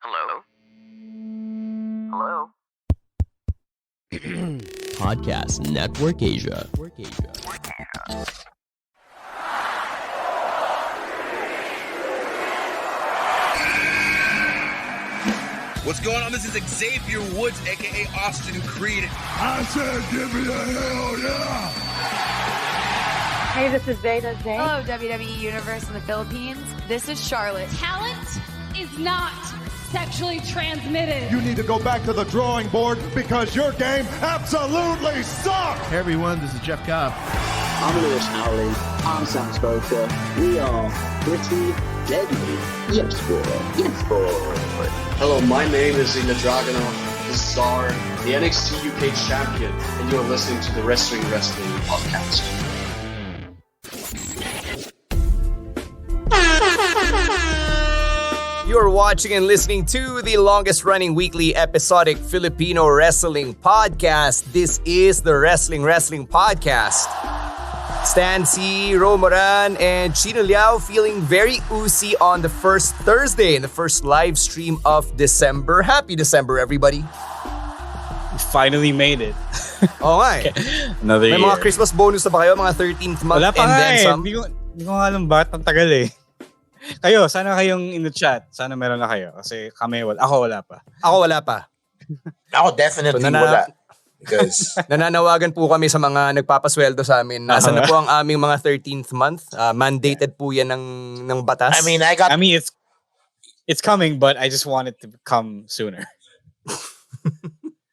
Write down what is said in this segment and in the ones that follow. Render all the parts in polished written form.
Hello? Hello? Podcast Network Asia. What's going on? This is Xavier Woods, aka Austin Creed. I said, give me a hell yeah! Hey, this is Zeta Zane. Hello, WWE Universe in the Philippines. This is Charlotte. Talent is not sexually transmitted. You need to go back to the drawing board because your game absolutely sucks! Hey everyone, this is Jeff Cobb. I'm Lewis Howley. I'm Sam Spoker. We are pretty deadly. Yes, boy. Yes, boy. Hello, my name is Ilya Dragunov, the Czar, the NXT UK champion, and you're listening to the Wrestling Podcast. You're watching and listening to the longest-running weekly episodic Filipino wrestling podcast. This is the Wrestling Podcast. Stan C, Ro Moran, and Chino Liao feeling very oozy on the first Thursday in the first live stream of December. Happy December, everybody. We finally made it. Oo nga eh. Another May year. mga Christmas bonus na ba kayo? Mga 13th month Wala pa and nga then eh. some? Hindi ko nga alam ba't ang tagal eh. Kayo, sana kayong in the chat. Sana meron na kayo. Kasi kami, ako wala pa. Ako wala pa. Ako definitely wala. Because nananawagan po kami sa mga nagpapasweldo sa amin. Nasaan na po ang aming mga 13th month? Mandated po yan ng batas. I mean, it's coming, but I just want it to come sooner.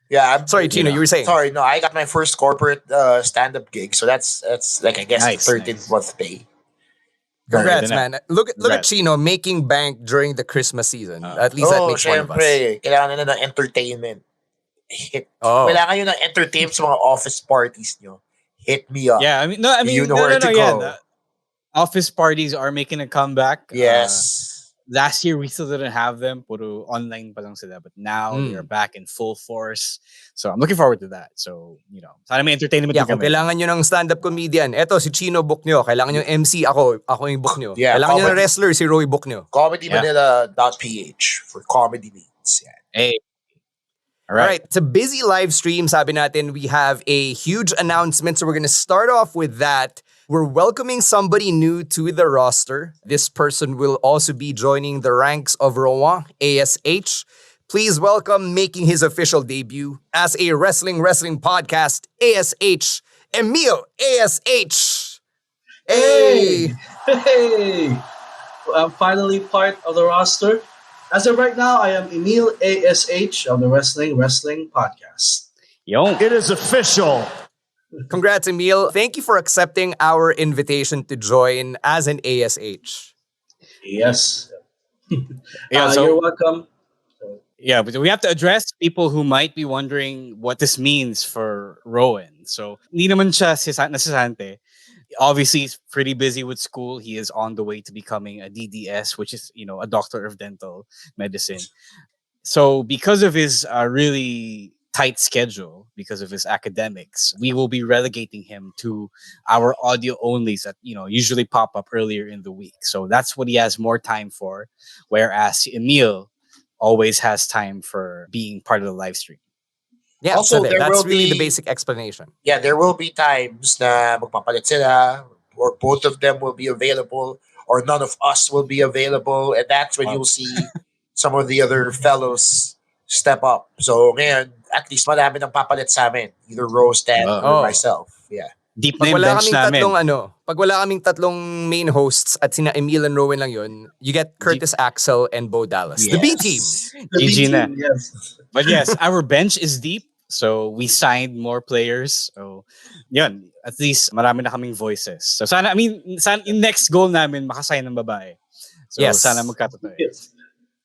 Yeah, sorry, Chino, you were saying. Sorry, no, I got my first corporate stand-up gig, so that's like I guess Nice, 13th month pay. Congrats, man. Look at Chino making bank during the Christmas season. At least that makes one of us. Kailangan na ng entertainment. Kailangan nyo ng entertainment sa mga office parties nyo. Hit me up. Yeah, you know where to go. Yeah, office parties are making a comeback. Yes. Last year, we still didn't have them. Puro online pa lang sila. But now, they're back in full force. So, I'm looking forward to that. So, sana may entertainment. Yeah, kung kailangan nyo ng stand-up comedian, eto, si Chino book nyo. Kailangan nyo MC, ako yung book nyo. Yeah, kailangan nyo ng wrestler, si Roy book nyo. ComedyManila.ph for comedy needs. Yeah. Hey. All right. It's a busy live stream. Sabi natin, we have a huge announcement. So, we're going to start off with that. We're welcoming somebody new to the roster. This person will also be joining the ranks of Rowan ASH. Please welcome, making his official debut as a wrestling podcast, ASH, Emile ASH. Hey! I'm finally part of the roster. As of right now, I am Emile ASH of the Wrestling Podcast. Yo. It is official. Congrats, Emile. Thank you for accepting our invitation to join as an ASH. Yes. So, you're welcome. Yeah, but we have to address people who might be wondering what this means for Rowan. So, hindi naman siya nasisante. Obviously, he's pretty busy with school. He is on the way to becoming a DDS, which is, a doctor of dental medicine. So, because of his really tight schedule, because of his academics, we will be relegating him to our audio onlys that usually pop up earlier in the week. So that's what he has more time for, whereas Emile always has time for being part of the live stream. Yeah, also, so that's really the basic explanation. Yeah, there will be times na magpapalit sila, or both of them will be available, or none of us will be available, and that's when you'll see some of the other fellows step up. So ngayon, at least marami nang papalit sa amin. Either Rose, Dan, or myself. Yeah. Deep name bench namin. Pag wala kaming tatlong main hosts at sina Emile and Rowan lang yun, you get Curtis Axel and Bo Dallas. Yes. The B team. GG na. Yes. But yes, our bench is deep. So we signed more players. So yun, at least marami na kaming voices. So sana, yung next goal namin, makasign ng babae. So yes. Sana magkatotoo. Yes.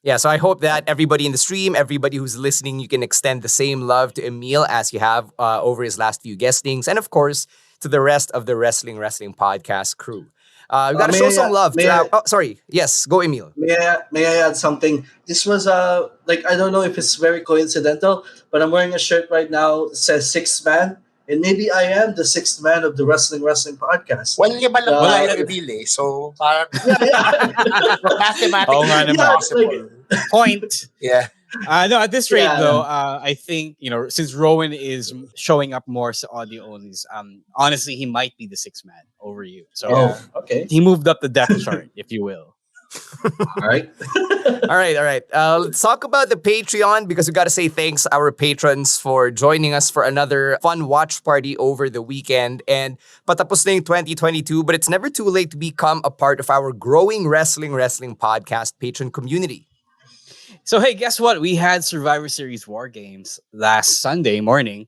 Yeah, so I hope that everybody in the stream, everybody who's listening, you can extend the same love to Emile as you have over his last few guestings. And of course, to the rest of the Wrestling Podcast crew. We've got to show some love. Sorry. Yes, go Emile. May I add something? This was, I don't know if it's very coincidental, but I'm wearing a shirt right now that says 6 man. And maybe I am the sixth man of the Wrestling podcast. Well, lima lang Uh, tayo, Emile, eh. So, parang mathematically Oo nga naman. impossible. Point. Yeah. No, at this rate Yeah. though, I think, since Rowan is showing up more sa audio onlys, honestly, he might be the sixth man over you. So Okay. he moved up the depth chart, if you will. All right. All right. Let's talk about the Patreon because we got to say thanks our patrons for joining us for another fun watch party over the weekend. And patapos na yung 2022, but it's never too late to become a part of our growing wrestling podcast patron community. So, hey, guess what? We had Survivor Series War Games last Sunday morning,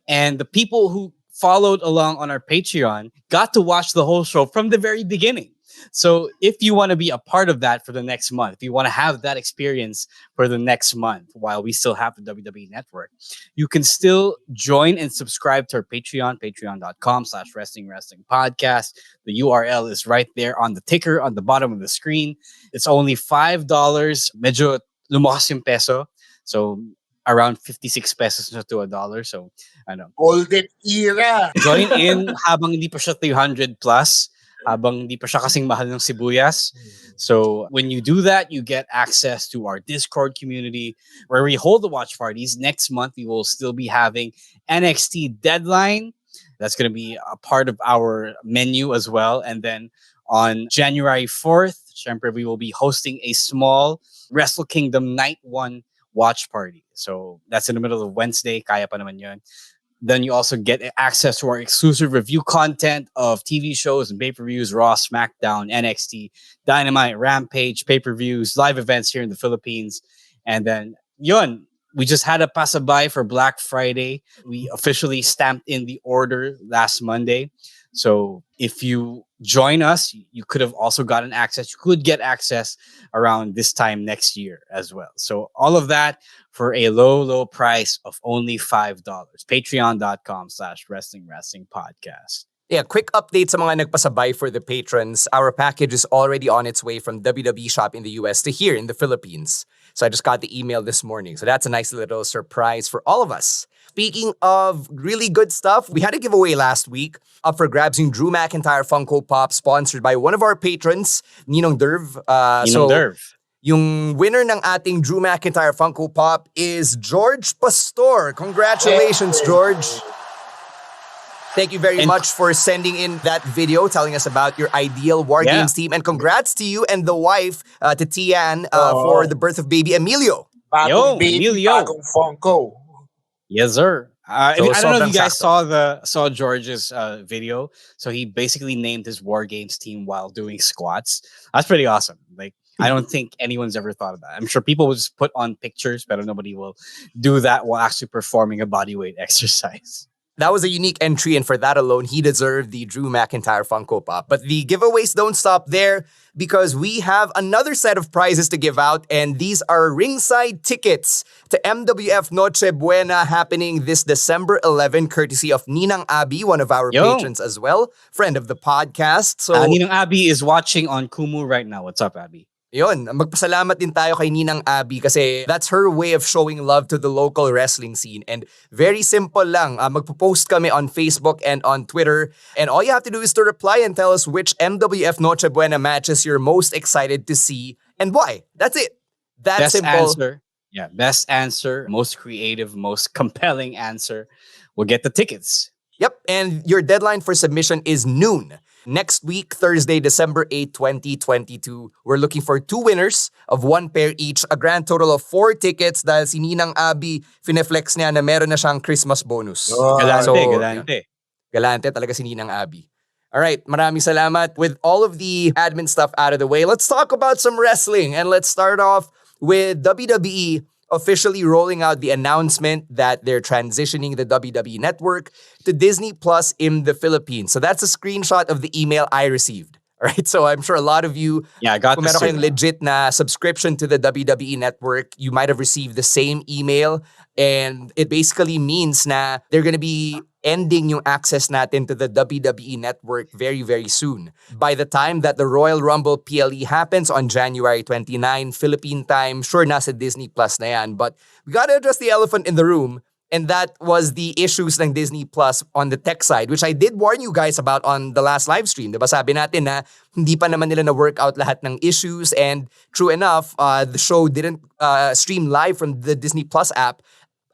and the people who followed along on our Patreon got to watch the whole show from the very beginning. So if you want to be a part of that for the next month, if you want to have that experience for the next month while we still have the WWE Network, you can still join and subscribe to our Patreon, patreon.com/wrestling podcast. The URL is right there on the ticker on the bottom of the screen. It's only $5. Medyo lumakas yung peso. So around 56 pesos na to $1. So, Golden era. Join in habang hindi pa siya 300 plus. Habang hindi pa siya kasing mahal ng sibuyas. So when you do that, you get access to our Discord community where we hold the watch parties. Next month, we will still be having NXT Deadline. That's going to be a part of our menu as well. And then on January 4th, syempre, we will be hosting a small Wrestle Kingdom Night 1 watch party. So that's in the middle of Wednesday. Kaya pa naman yun. Then you also get access to our exclusive review content of TV shows and pay-per-views, Raw, SmackDown, NXT, Dynamite, Rampage, pay-per-views, live events here in the Philippines. And then, we just had a pasabay for Black Friday. We officially stamped in the order last Monday. So if you join us, you could have also gotten access. You could get access around this time next year as well. So all of that for a low price of only $5. Patreon.com/wrestling podcast. Yeah, quick update sa mga nagpasabay for the patrons. Our package is already on its way from WWE Shop in the US to here in the Philippines. So I just got the email this morning. So that's a nice little surprise for all of us. Speaking of really good stuff, we had a giveaway last week. Up for grabs yung Drew McIntyre Funko Pop sponsored by one of our patrons, Ninong Derv. Derv. Yung winner ng ating Drew McIntyre Funko Pop is George Pastor. Congratulations, George. Thank you very much for sending in that video telling us about your ideal War Games team. And congrats to you and the wife, to Tian, for the birth of baby Emilio. Bagong baby, Emilio. bagong Funko. Yes, sir. I So, don't know if you sobrang guys saw George's video. So he basically named his War Games team while doing squats. That's pretty awesome. Like, I don't think anyone's ever thought of that. I'm sure people will just put on pictures, but nobody will do that while actually performing a bodyweight exercise. That was a unique entry, and for that alone, he deserved the Drew McIntyre Funko Pop. But the giveaways don't stop there because we have another set of prizes to give out, and these are ringside tickets to MWF Noche Buena happening this December 11, courtesy of Ninang Abi, one of our patrons as well, friend of the podcast. So Ninang Abi is watching on Kumu right now. What's up, Abi? Yun, magpasalamat din tayo kay Ninang Abi kasi that's her way of showing love to the local wrestling scene. And very simple lang, magpo-post kami on Facebook and on Twitter. And all you have to do is to reply and tell us which MWF Noche Buena matches you're most excited to see and why. That's it. That's simple. Answer. Yeah, best answer, most creative, most compelling answer will get the tickets. Yep, and your deadline for submission is noon. Next week, Thursday, December 8, 2022, we're looking for 2 winners of 1 pair each, a grand total of 4 tickets dahil si Ninang Abi, fineflex niya na meron na siyang Christmas bonus. Galante. Galante talaga si Ninang Abi. All right, maraming salamat. With all of the admin stuff out of the way, let's talk about some wrestling. And let's start off with WWE officially rolling out the announcement that they're transitioning the WWE Network to Disney Plus in the Philippines. So that's a screenshot of the email I received. All right, so I'm sure a lot of you, I got kung meron kayong legit na subscription to the WWE Network, you might have received the same email. And it basically means na they're gonna be ending yung access natin to the WWE Network very, very soon. By the time that the Royal Rumble PLE happens on January 29, Philippine time, sure nasa Disney Plus na yan. But we gotta address the elephant in the room. And that was the issues ng Disney Plus on the tech side, which I did warn you guys about on the last live stream. Diba sabi natin na hindi pa naman nila na-work out lahat ng issues. And true enough, the show didn't stream live from the Disney Plus app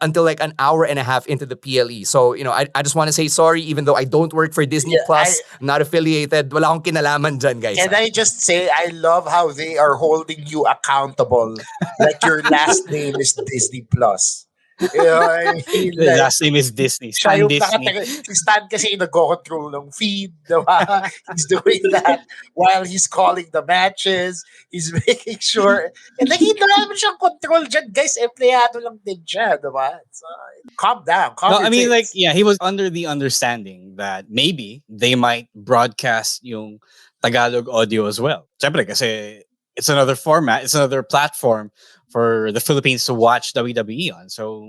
until like an hour and a half into the PLE. So, I just want to say sorry, even though I don't work for Disney Plus, I'm not affiliated. Wala akong kinalaman dyan, guys. Can I just say, I love how they are holding you accountable. Like your last name is Disney Plus. The last name is Disney. Stan Disney. Si Stan kasi nag-control ng feed. Diba? He's doing that while he's calling the matches. He's making sure. And like, hindi naman siyang control dyan, guys. Empleyado lang din siya. Diba? So, calm down. He was under the understanding that maybe they might broadcast yung Tagalog audio as well. Siyempre, kasi it's another format. It's another platform for the Philippines to watch WWE on. So,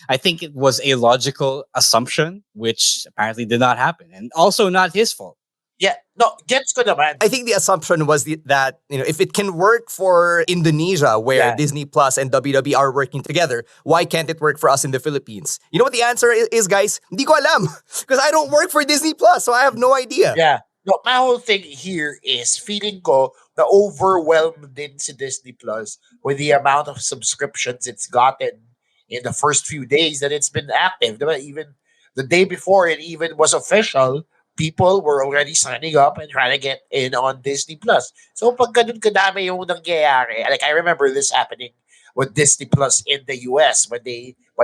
I think it was a logical assumption, which apparently did not happen. And also not his fault. Yeah, no, gets ko naman. I think the assumption was that, if it can work for Indonesia, where Disney Plus and WWE are working together, why can't it work for us in the Philippines? You know what the answer is, guys? Hindi ko alam. Because I don't work for Disney Plus, so I have no idea. Yeah. No, my whole thing here is feeling ko na overwhelmed din si Disney Plus with the amount of subscriptions it's gotten in the first few days that it's been active. Diba? Even the day before it even was official, people were already signing up and trying to get in on Disney Plus. So pag ganun kadami yung nangyayari, like I remember this happening with Disney Plus in the US when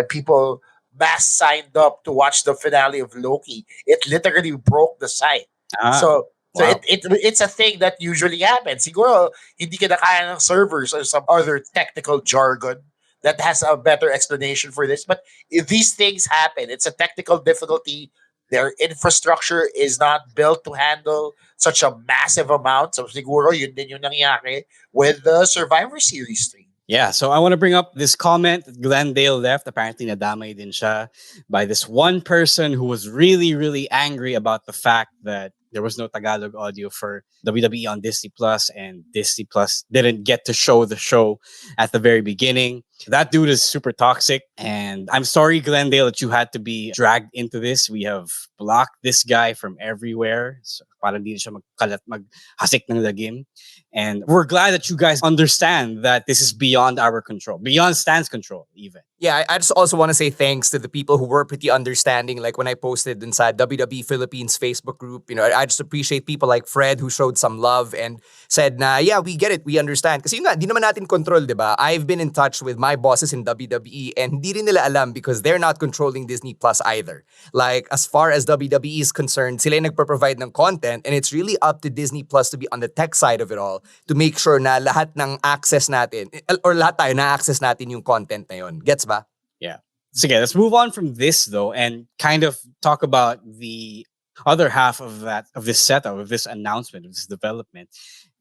people mass signed up to watch the finale of Loki, it literally broke the site. So wow. It's a thing that usually happens. Siguro, hindi ka na kaya ng servers or some other technical jargon that has a better explanation for this. But if these things happen, it's a technical difficulty. Their infrastructure is not built to handle such a massive amount. So siguro, yun din yung nangyari with the Survivor Series stream. Yeah, so I want to bring up this comment that Glendale left. Apparently, nadamay din siya by this one person who was really, really angry about the fact that there was no Tagalog audio for WWE on Disney Plus, and Disney Plus didn't get to show the show at the very beginning. That dude is super toxic, and I'm sorry, Glendale, that you had to be dragged into this. We have blocked this guy from everywhere. So, para hindi siya maghasik ng lagim. And we're glad that you guys understand that this is beyond our control, beyond Stan's control, even. Yeah, I just also want to say thanks to the people who were pretty understanding. Like when I posted inside WWE Philippines Facebook group, I just appreciate people like Fred who showed some love and said, yeah, we get it, we understand. Kasi yun nga, di naman natin control, diba? I've been in touch with my bosses in WWE and hindi rin nila alam because they're not controlling Disney Plus either. Like, as far as WWE is concerned, sila yung nagpo-provide ng content and it's really up to Disney Plus to be on the tech side of it all to make sure na lahat ng access natin, or lahat tayo na-access natin yung content na yun. Gets ba? Yeah. So okay, let's move on from this though and kind of talk about the other half of this setup, of this announcement, of this development.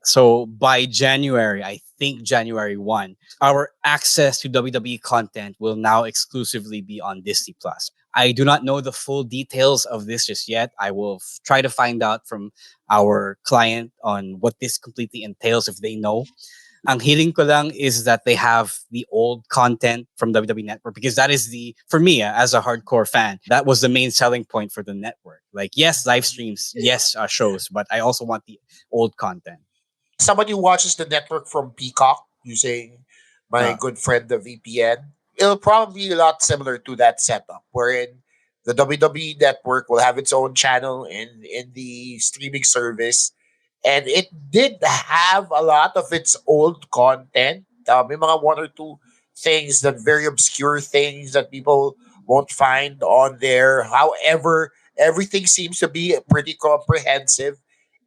So by January, I think January 1, our access to WWE content will now exclusively be on Disney Plus. I do not know the full details of this just yet. I will try to find out from our client on what this completely entails if they know. Ang hiling ko lang is that they have the old content from WWE Network because that is for me, as a hardcore fan, that was the main selling point for the network. Like, yes, live streams, yes, shows, but I also want the old content. Somebody who watches the network from Peacock using my good friend, the VPN, it'll probably be a lot similar to that setup, wherein the WWE Network will have its own channel in the streaming service. And it did have a lot of its old content. May mga one or two things, that very obscure things that people won't find on there. However, everything seems to be pretty comprehensive.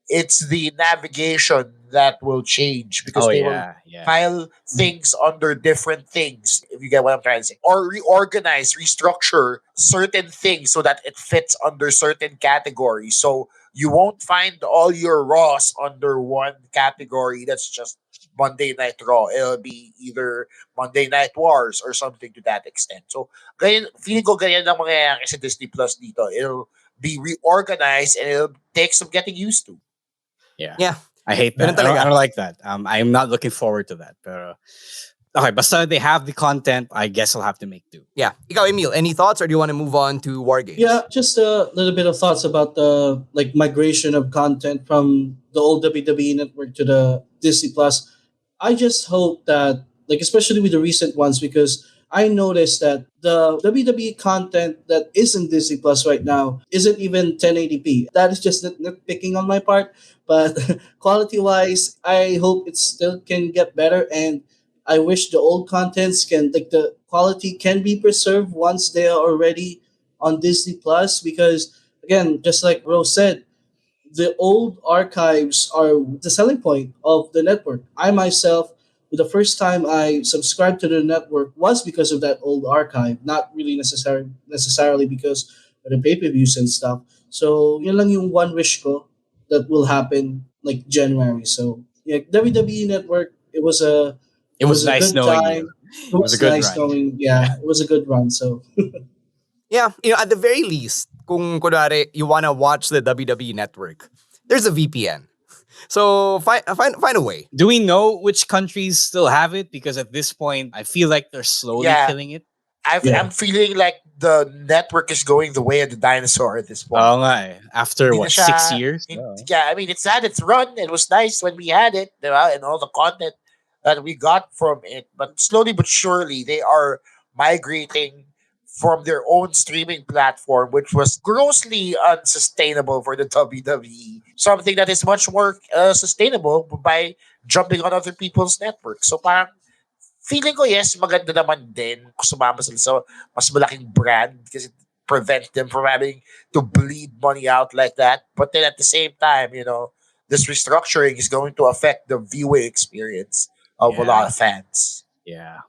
It's the navigation that will change because they will file things under different things, if you get what I'm trying to say. Or reorganize, restructure certain things so that it fits under certain categories. So you won't find all your Raws under one category that's just Monday Night Raw. It'll be either Monday Night Wars or something to that extent. So, feeling ko ganyan lang mangyayari sa Disney Plus dito. It'll be reorganized and it'll take some getting used to. Yeah. I hate that. I don't like that. I'm not looking forward to that. Pero Okay, basta they have the content, I guess I'll have to make do. Yeah. Ikaw, Emile, any thoughts or do you want to move on to War Games? Yeah, just a little bit of thoughts about the like migration of content from the old WWE network to the Disney Plus. I just hope that, like, especially with the recent ones, because I noticed that the WWE content that is in Disney Plus right now isn't even 1080p. That is just nitpicking on my part, but quality wise, I hope it still can get better. And I wish the old contents can, like, the quality can be preserved once they are already on Disney Plus, because again, just like Rose said, the old archives are the selling point of the network. I myself, the first time I subscribed to the network was because of that old archive, not really necessarily because of the pay-per-views and stuff. So yun lang yung one wish ko that will happen like January. So yeah, WWE Network, It was nice good knowing time. you. It was a good nice run. knowing, yeah, it was a good run. So Yeah, at the very least, kung kunwari you wanna watch the WWE Network, there's a VPN. So find a way. Do we know which countries still have it? Because at this point, I feel like they're slowly killing it. I'm feeling like the network is going the way of the dinosaur at this point. Oo nga eh. After Hindi na what, siya- 6 years? Yeah, I mean, it's had its run. It was nice when we had it, diba? And all the content that we got from it. But slowly but surely, they are migrating from their own streaming platform, which was grossly unsustainable for the WWE. Something that is much more sustainable by jumping on other people's networks. So parang feeling ko, yes, maganda naman din kung sumama sila sa mas malaking brand because it prevents them from having to bleed money out like that. But then at the same time, this restructuring is going to affect the viewing experience of a lot of fans. Yeah.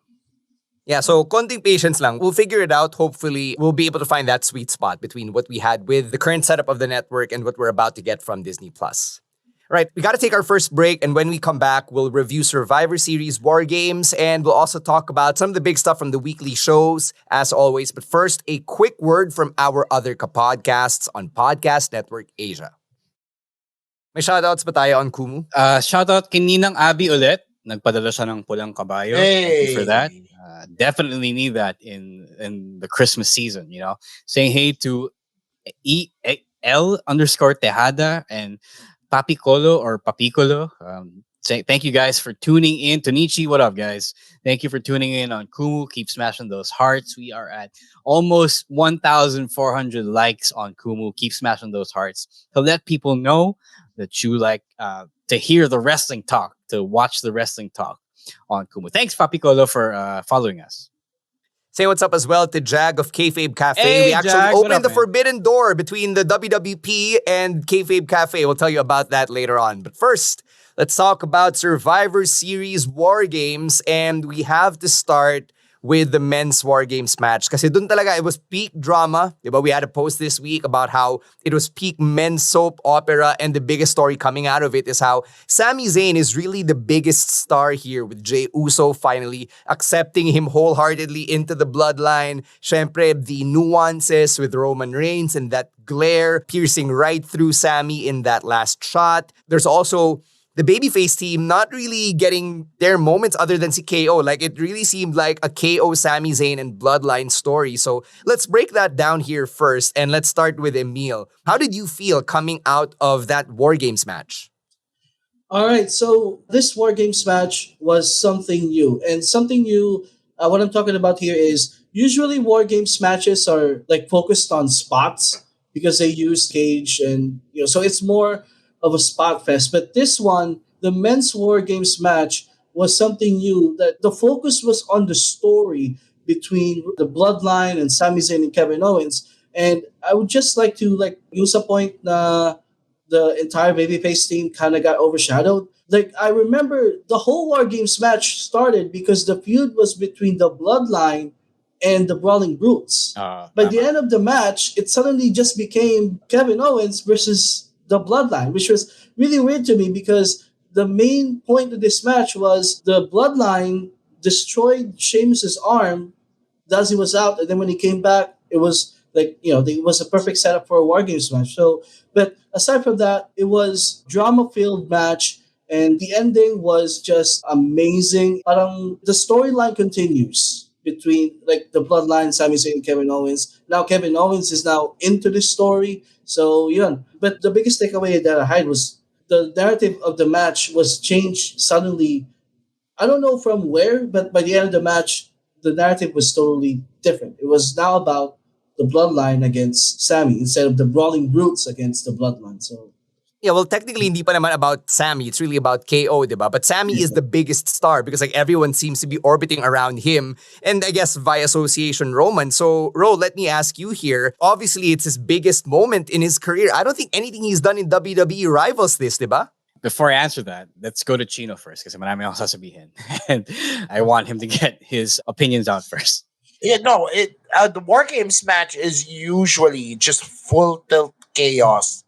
Yeah, so konting patience lang. We'll figure it out. Hopefully, we'll be able to find that sweet spot between what we had with the current setup of the network and what we're about to get from Disney+. All right, we got to take our first break, and when we come back, we'll review Survivor Series War Games, and we'll also talk about some of the big stuff from the weekly shows, as always. But first, a quick word from our other kapodcasts on Podcast Network Asia. May shoutouts ba tayo on Kumu? Shoutout kay Ninang Abby ulit. Nagpadala siya ng pulang kabayo. Thank you for that. Definitely need that in the Christmas season, Saying hey to EL_Tejada and Papicolo or Papicolo. Say thank you guys for tuning in. Tonichi, what up, guys? Thank you for tuning in on Kumu. Keep smashing those hearts. We are at almost 1,400 likes on Kumu. Keep smashing those hearts to let people know that you like to hear the wrestling talk, to watch the wrestling talk on Kumu. Thanks, Papicolo, for following us. Say what's up as well to Jag of Kayfabe Cafe. Hey, we actually Jag, what opened up, the man? forbidden door between the WWP and Kayfabe Cafe. We'll tell you about that later on. But first, let's talk about Survivor Series War Games. And we have to start with the men's War Games match. Kasi dun talaga, it was peak drama. Diba? We had a post this week about how it was peak men's soap opera, and the biggest story coming out of it is how Sami Zayn is really the biggest star here, with Jey Uso finally accepting him wholeheartedly into the bloodline. Syempre, the nuances with Roman Reigns and that glare piercing right through Sami in that last shot. There's also the babyface team not really getting their moments other than si KO. Like, it really seemed like a KO, Sami Zayn, and Bloodline story. So let's break that down here first, and let's start with Emile. How did you feel coming out of that War Games match? all right, so this War Games match was something new. And something new, what I'm talking about here is usually War Games matches are like focused on spots because they use cage and, so it's more of a spot fest. But this one, the men's War Games match, was something new, that the focus was on the story between the Bloodline and Sami Zayn and Kevin Owens. And I would just like to use a point na the entire babyface team kind of got overshadowed. Like, I remember the whole War Games match started because the feud was between the Bloodline and the Brawling Brutes. By the end of the match, it suddenly just became Kevin Owens versus the Bloodline, which was really weird to me because the main point of this match was the Bloodline destroyed Sheamus's arm as he was out, and then when he came back, it was it was a perfect setup for a War Games match. So, but aside from that, it was drama-filled match, And the ending was just amazing. Parang the storyline continues between like the bloodline, Sami Zayn and Kevin Owens. Now Kevin Owens is now into this story. So yun. But the biggest takeaway that I had was the narrative of the match was changed suddenly. I don't know from where, but by the end of the match, the narrative was totally different. It was now about the bloodline against Sammy instead of the brawling brutes against the bloodline. So Yeah, well, technically, hindi pa naman about Sammy. It's really about KO, diba? But Sammy is the biggest star because like everyone seems to be orbiting around him. And I guess by association, Roman. So, Ro, let me ask you here. Obviously, it's his biggest moment in his career. I don't think anything he's done in WWE rivals this, diba? Before I answer that, let's go to Chino first because marami akong sasabihin. And I want him to get his opinions out first. Yeah, no, the War Games match is usually just full tilt chaos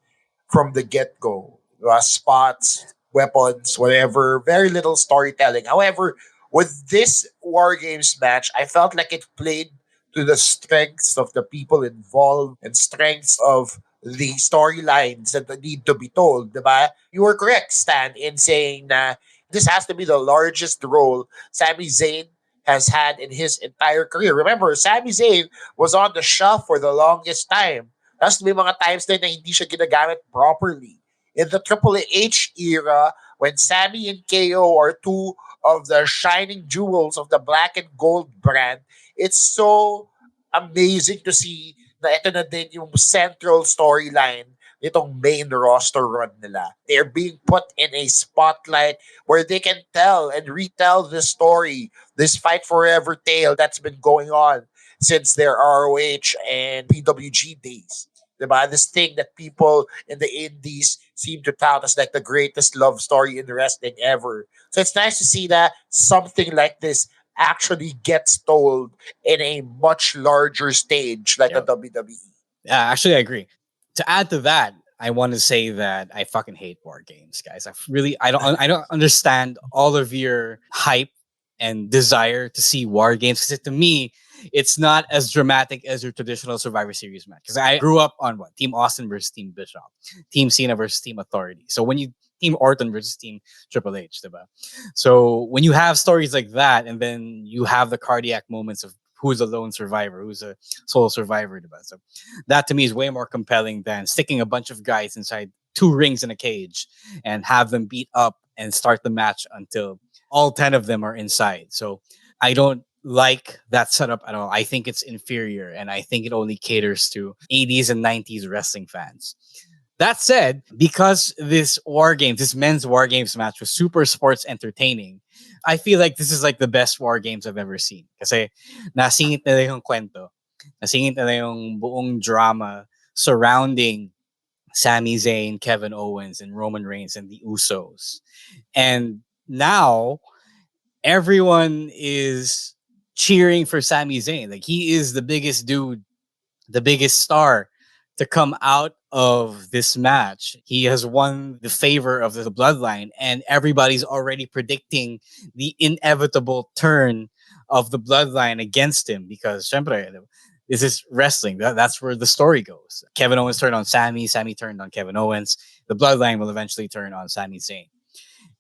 from the get-go. Spots, weapons, whatever, very little storytelling. However, with this War Games match, I felt like it played to the strengths of the people involved and strengths of the storylines that need to be told, diba? You were correct, Stan, in saying that this has to be the largest role Sami Zayn has had in his entire career. Remember, Sami Zayn was on the shelf for the longest time. Tapos may mga times din na hindi siya ginagamit properly. In the Triple H era, when Sami and KO are two of the shining jewels of the black and gold brand, it's so amazing to see na ito na din yung central storyline nitong main roster run nila. They're being put in a spotlight where they can tell and retell this story, this fight forever tale that's been going on since their ROH and PWG days. Diba? This thing that people in the indies seem to tout as like the greatest love story in wrestling ever. So it's nice to see that something like this actually gets told in a much larger stage like the WWE. Yeah, actually, I agree. To add to that, I want to say that I fucking hate war games, guys. I don't understand all of your hype and desire to see war games because to me, it's not as dramatic as your traditional Survivor Series match. Because I grew up on what? Team Austin versus Team Bishop, Team Cena versus Team Authority. So when you Team Orton versus Team Triple H, diba? So when you have stories like that, and then you have the cardiac moments of who's a lone survivor, who's a sole survivor, diba? So that to me is way more compelling than sticking a bunch of guys inside 2 rings in a cage and have them beat up and start the match until all 10 of them are inside. So I don't like that setup at all. I think it's inferior, and I think it only caters to 80s and 90s wrestling fans. That said, because this men's War Games match was super sports entertaining, I feel like this is like the best War Games I've ever seen. Kasi nasingit nila yung kwento. Nasingit nila yung buong drama surrounding Sami Zayn, Kevin Owens, and Roman Reigns and the Usos. And now everyone is cheering for Sami Zayn. Like, he is the biggest dude, the biggest star to come out of this match. He has won the favor of the bloodline, and everybody's already predicting the inevitable turn of the bloodline against him because, syempre, this is wrestling. That's where the story goes. Kevin Owens turned on Sami. Sami turned on Kevin Owens. The bloodline will eventually turn on Sami Zayn.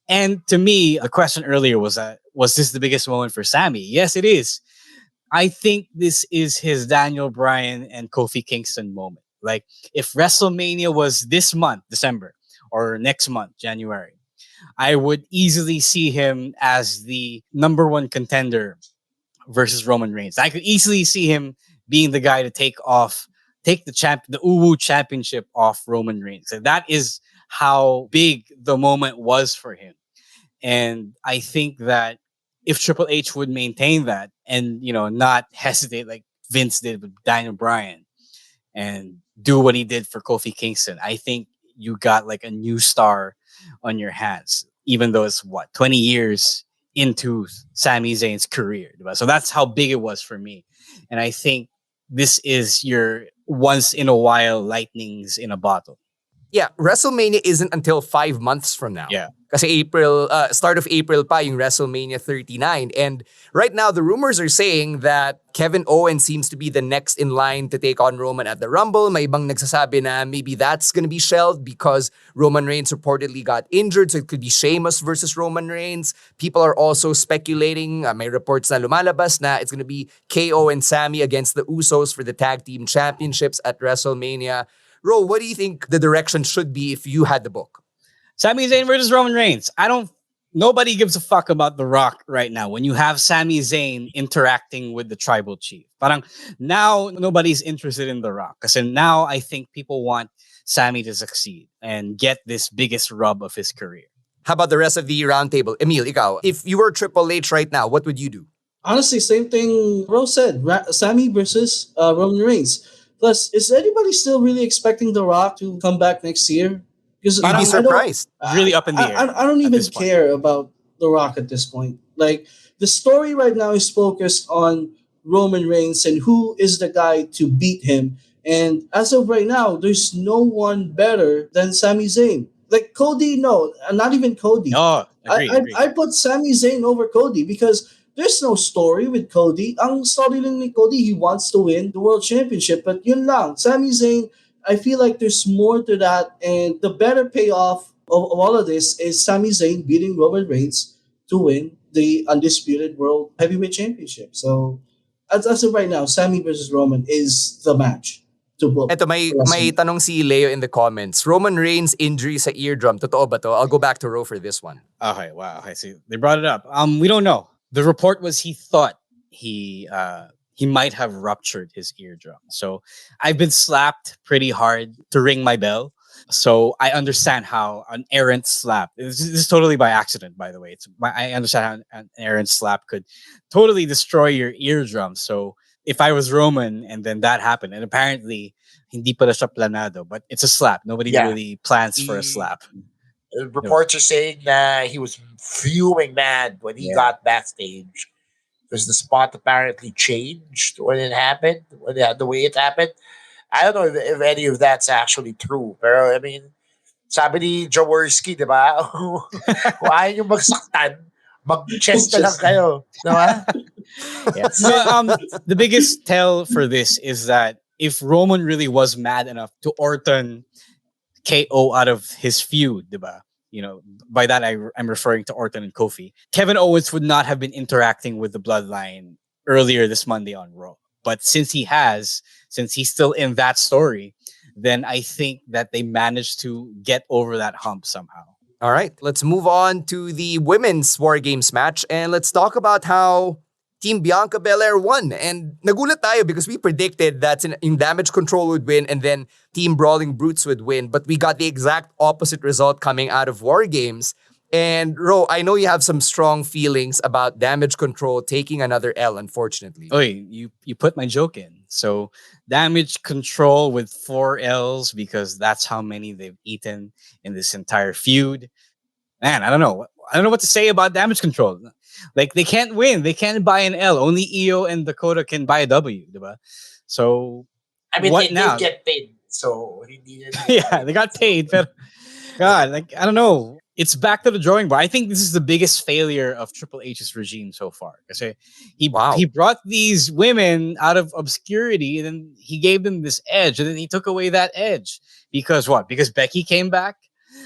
And to me, the question earlier was this the biggest moment for Sami? Yes, it is. I think this is his Daniel Bryan and Kofi Kingston moment. Like, if WrestleMania was this month, December, or next month, January, I would easily see him as the number 1 contender versus Roman Reigns. I could easily see him being the guy to take the Uwu championship off Roman Reigns. And that is how big the moment was for him. And I think that if Triple H would maintain that and, not hesitate like Vince did with Daniel Bryan and do what he did for Kofi Kingston, I think you got like a new star on your hands, even though it's 20 years into Sami Zayn's career. So that's how big it was for me. And I think this is your once in a while lightnings in a bottle. Yeah, WrestleMania isn't until 5 months from now. Yeah. Kasi start of April pa yung WrestleMania 39. And right now, the rumors are saying that Kevin Owens seems to be the next in line to take on Roman at the Rumble. May ibang nagsasabi na maybe that's gonna be shelved because Roman Reigns reportedly got injured, so it could be Sheamus versus Roman Reigns. People are also speculating, may reports na lumalabas na it's gonna be KO and Sami against the Usos for the tag team championships at WrestleMania. Ro, what do you think the direction should be if you had the book? Sami Zayn versus Roman Reigns. Nobody gives a fuck about The Rock right now. When you have Sami Zayn interacting with the tribal chief, parang now nobody's interested in The Rock. Because now I think people want Sami to succeed and get this biggest rub of his career. How about the rest of the roundtable? Emile, ikaw, if you were Triple H right now, what would you do? Honestly, same thing Rose said. Sami versus Roman Reigns. Plus, is anybody still really expecting The Rock to come back next year? You'd be surprised. Really up in the air. I don't even care about The Rock at this point. Like, the story right now is focused on Roman Reigns and who is the guy to beat him. And as of right now, there's no one better than Sami Zayn. Like Cody, no, not even Cody. No, agree. I put Sami Zayn over Cody because there's no story with Cody. Ang story lang ni Cody, he wants to win the World Championship. But yun lang, Sami Zayn, I feel like there's more to that. And the better payoff of all of this is Sami Zayn beating Roman Reigns to win the Undisputed World Heavyweight Championship. So, as of right now, Sami versus Roman is the match to book. Eto, may tanong si Leo in the comments. Roman Reigns injury sa eardrum. Totoo ba to? I'll go back to Ro for this one. Okay, wow. Okay, see, they brought it up. We don't know. The report was he thought he might have ruptured his eardrum. So I've been slapped pretty hard to ring my bell. So I understand how an errant slap, this is totally by accident, by the way. I understand how an errant slap could totally destroy your eardrum. So if I was Roman and then that happened, and apparently hindi pala siya planado, but it's a slap. Nobody really plans for a slap. Reports are saying that he was fuming mad when he got backstage because the spot apparently changed when it happened, the way it happened. I don't know if any of that's actually true. Pero I mean, sabi ni Jaworski, di ba? Kung ayaw nyo magsaktan, mag-chest na lang kayo. Diba? Yeah. So, the biggest tell for this is that if Roman really was mad enough to Orton KO out of his feud, diba? You know, by that I'm referring to Orton and Kofi. Kevin Owens would not have been interacting with the Bloodline earlier this Monday on Raw. But since he's still in that story, then I think that they managed to get over that hump somehow. All right, let's move on to the women's War Games match and let's talk about how Team Bianca Belair won. And nagulat tayo because we predicted that in Damage Control would win and then Team Brawling Brutes would win. But we got the exact opposite result coming out of War Games. And Ro, I know you have some strong feelings about Damage Control taking another L, unfortunately. Oy, you put my joke in. So Damage Control with 4 L's because that's how many they've eaten in this entire feud. Man, I don't know what to say about Damage Control. Like, they can't win. They can't buy an L. Only Io and Dakota can buy a W, diba? So, I mean, what they now? did get paid, so he needed. Yeah, they got paid, but God, like, I don't know. It's back to the drawing board. I think this is the biggest failure of Triple H's regime so far. Kasi he brought these women out of obscurity and then he gave them this edge and then he took away that edge. Because what? Because Becky came back?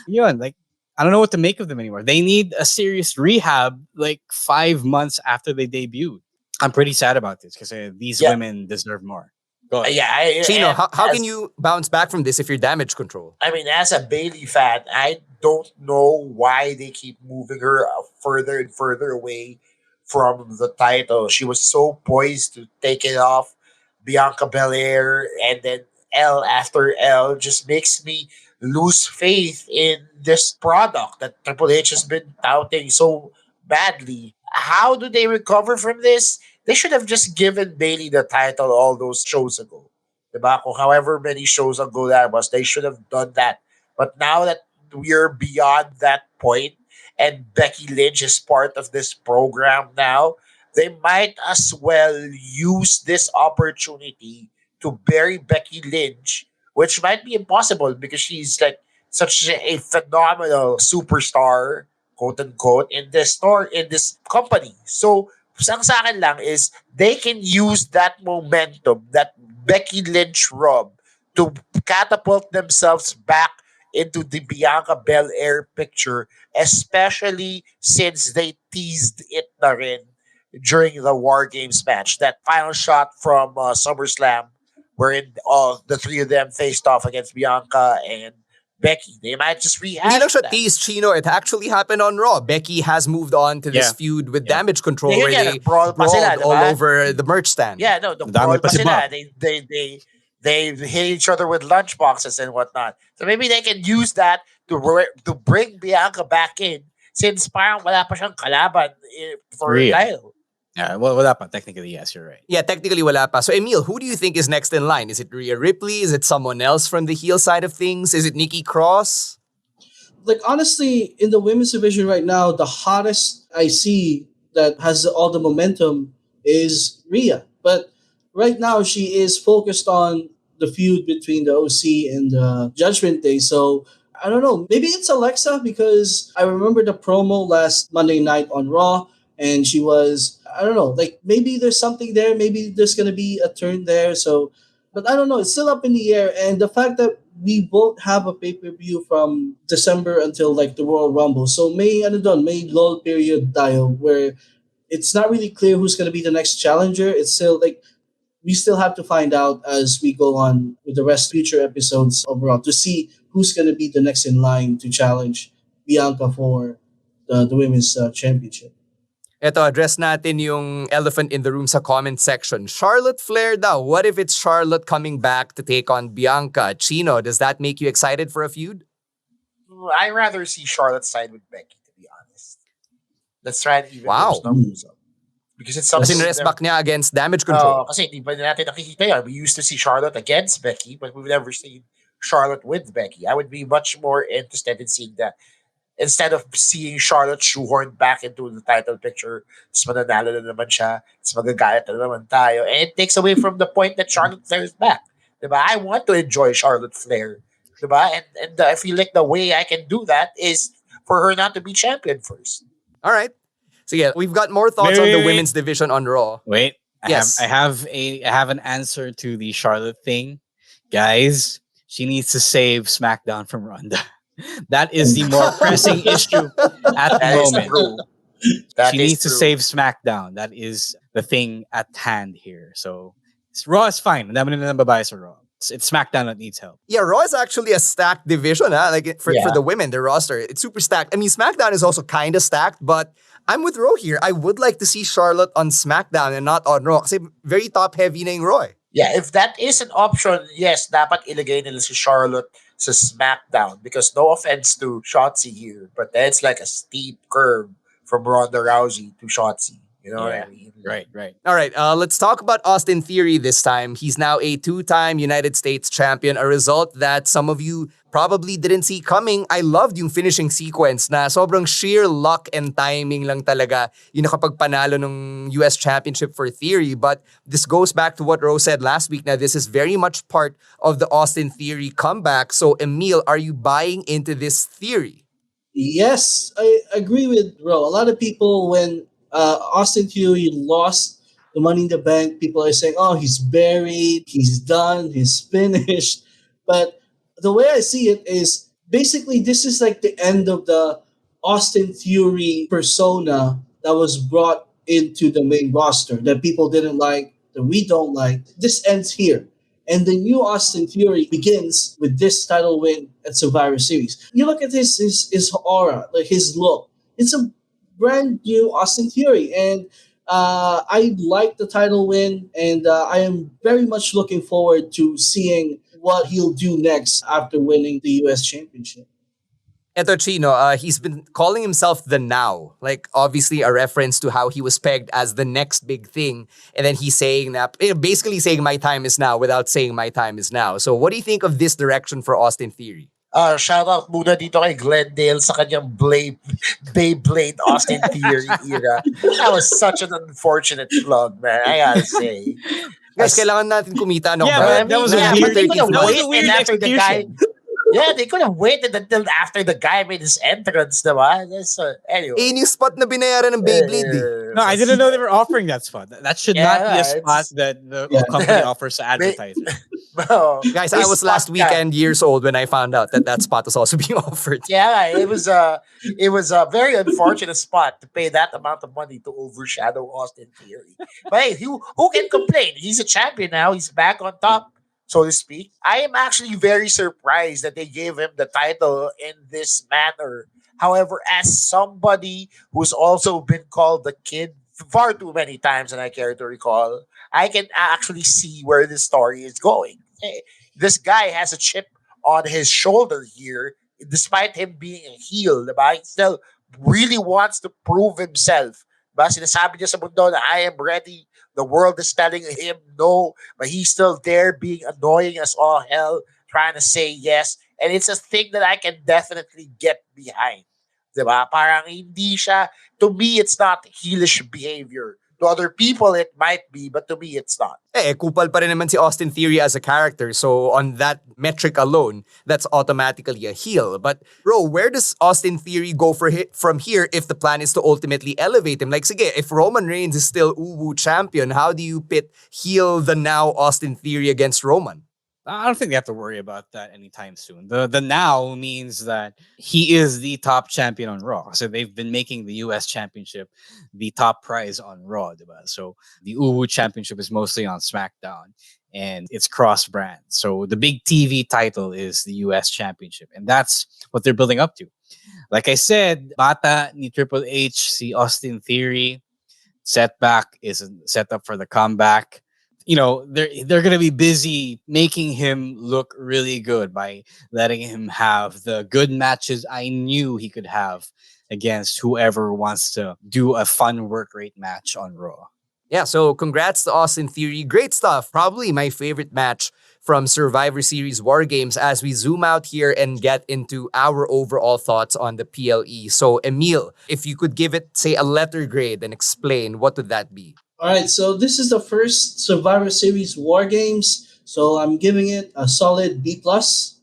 Yun, like, I don't know what to make of them anymore. They need a serious rehab like 5 months after they debuted. I'm pretty sad about this because these women deserve more. Go ahead. Chino, how can you bounce back from this if you're Damage Control? I mean, as a Bailey fan, I don't know why they keep moving her further and further away from the title. She was so poised to take it off Bianca Belair, and then L after L just makes me lose faith in this product that Triple H has been touting so badly. How do they recover from this? They should have just given Bailey the title all those shows ago. Diba? Kung however many shows ago that was, they should have done that. But now that we're beyond that point and Becky Lynch is part of this program now, they might as well use this opportunity to bury Becky Lynch, which might be impossible because she's like such a phenomenal superstar quote unquote, in this store, in this company. So, ang sa akin lang is they can use that momentum, that Becky Lynch rub, to catapult themselves back into the Bianca Belair picture, especially since they teased it na rin during the War Games match. That final shot from SummerSlam, wherein the three of them faced off against Bianca and Becky. They might just rehash Hindi lang siya that. teased, Chino. It actually happened on Raw. Becky has moved on to this feud with Damage Control where they nagbrawl pa sila, brawled all diba? over the merch stand. Yeah, no, the Dami brawl pa pa si sila. Bob. They hit each other with lunchboxes and whatnot. So maybe they can use that to bring Bianca back in, since parang wala pa siyang kalaban for a title. Yeah, well, wala pa. Technically, yes, you're right. Yeah, technically wala pa. So Emile, who do you think is next in line? Is it Rhea Ripley? Is it someone else from the heel side of things? Is it Nikki Cross? Like, honestly, in the women's division right now, the hottest I see that has all the momentum is Rhea. But right now, she is focused on the feud between the OC and the Judgment Day. So, I don't know. Maybe it's Alexa, because I remember the promo last Monday night on Raw, and she was, I don't know, like, maybe there's something there. Maybe there's going to be a turn there. So, but I don't know. It's still up in the air. And the fact that we won't have a pay-per-view from December until like the Royal Rumble. So may lull period tayo where it's not really clear who's going to be the next challenger. It's still like we still have to find out as we go on with the rest future episodes of Raw to see who's going to be the next in line to challenge Bianca for the women's championship. Ito, address natin yung elephant in the room sa comment section. Charlotte Flair daw. What if it's Charlotte coming back to take on Bianca? Chino, does that make you excited for a feud? I'd rather see Charlotte side with Becky, to be honest. Let's try and even those numbers up. Because it's something... Kasi back niya against Damage Control. Kasi di ba natin nakikita yan? We used to see Charlotte against Becky, but we've never seen Charlotte with Becky. I would be much more interested in seeing that. Instead of seeing Charlotte shoehorned back into the title picture, mas mananalo na naman siya, mas magagalit na naman tayo, and it takes away from the point that Charlotte Flair is back. Diba? I want to enjoy Charlotte Flair. Diba? And I feel like the way I can do that is for her not to be champion first. All right. So yeah, we've got more thoughts on the women's division on Raw. Wait. Yes. I have an answer to the Charlotte thing. Guys, she needs to save SmackDown from Ronda. That is the more pressing issue at the moment. She needs to save SmackDown. That is the thing at hand here. So Raw is fine. Ang dami na babae sa Raw. It's SmackDown that needs help. Yeah, Raw is actually a stacked division. Like for the women, the roster, it's super stacked. I mean, SmackDown is also kind of stacked, but I'm with Raw here. I would like to see Charlotte on SmackDown and not on Raw. Kasi very top-heavy na yung Raw. Yeah, if that is an option, yes, dapat ilagay nila si Charlotte sa SmackDown, because no offense to Shotzi here, but that's like a steep curve from Ronda Rousey to Shotzi. You know what I mean? Right. All right, let's talk about Austin Theory this time. He's now a 2-time United States champion, a result that some of you probably didn't see coming. I loved yung finishing sequence na sobrang sheer luck and timing lang talaga yung nakapagpanalo ng US Championship for Theory. But this goes back to what Rose said last week. Now, this is very much part of the Austin Theory comeback. So, Emile, are you buying into this theory? Yes, I agree with Ro. A lot of people, when Austin Theory lost the Money in the Bank, people are saying, oh, he's buried, he's done, he's finished. But the way I see it is basically this is like the end of the Austin Theory persona that was brought into the main roster that people didn't like, that we don't like. This ends here. And the new Austin Theory begins with this title win at Survivor Series. You look at his aura, like his look. It's a brand new Austin Theory. And I like the title win. And I am very much looking forward to seeing what he'll do next after winning the US Championship. Eto, Chino, he's been calling himself the Now. Like, obviously a reference to how he was pegged as the next big thing. And then he's saying that, basically saying my time is now without saying my time is now. So what do you think of this direction for Austin Theory? Shout out muna dito kay Glendale sa kanyang Beyblade Austin Theory era. That was such an unfortunate plug, man. I gotta say. Guys, kailangan natin kumita. No? Yeah, but that was a weird execution. Yeah, they could have waited until after the guy made his entrance, diba? Anyway. Eh, yung spot na binayaran ng Beyblade eh. No, I didn't know they were offering that spot. That should not be a spot that the company offers to advertisers. Guys, I was last weekend years old when I found out that spot was also being offered. Yeah, it was a very unfortunate spot to pay that amount of money to overshadow Austin Theory. But hey, who can complain? He's a champion now. He's back on top, so to speak. I am actually very surprised that they gave him the title in this manner. However, as somebody who's also been called the kid far too many times and I care to recall, I can actually see where this story is going. Hey, this guy has a chip on his shoulder here, despite him being a heel, diba? He still really wants to prove himself. Diba? Sinasabi niya sa mundo na I am ready. The world is telling him no, but he's still there being annoying as all hell, trying to say yes. And it's a thing that I can definitely get behind. Diba? Parang hindi siya, to me, it's not heelish behavior. To other people, it might be, but to me, it's not. Eh, kupal pa rin naman si Austin Theory as a character. So on that metric alone, that's automatically a heel. But bro, where does Austin Theory go from here if the plan is to ultimately elevate him? Like, sige, if Roman Reigns is still Uwu champion, how do you pit heel the now Austin Theory against Roman? I don't think they have to worry about that anytime soon. The now means that he is the top champion on Raw. So they've been making the US Championship the top prize on Raw. Diba? So the Uwu Championship is mostly on SmackDown and it's cross-brand. So the big TV title is the US Championship. And that's what they're building up to. Like I said, bata ni Triple H, si Austin Theory, setback is a setup for the comeback. You know, they're going to be busy making him look really good by letting him have the good matches I knew he could have against whoever wants to do a fun work rate match on Raw. Yeah, so congrats to Austin Theory. Great stuff. Probably my favorite match from Survivor Series War Games as we zoom out here and get into our overall thoughts on the PLE. So, Emile, if you could give it, say, a letter grade and explain, what would that be? All right, so this is the first Survivor Series War Games, so I'm giving it a solid B plus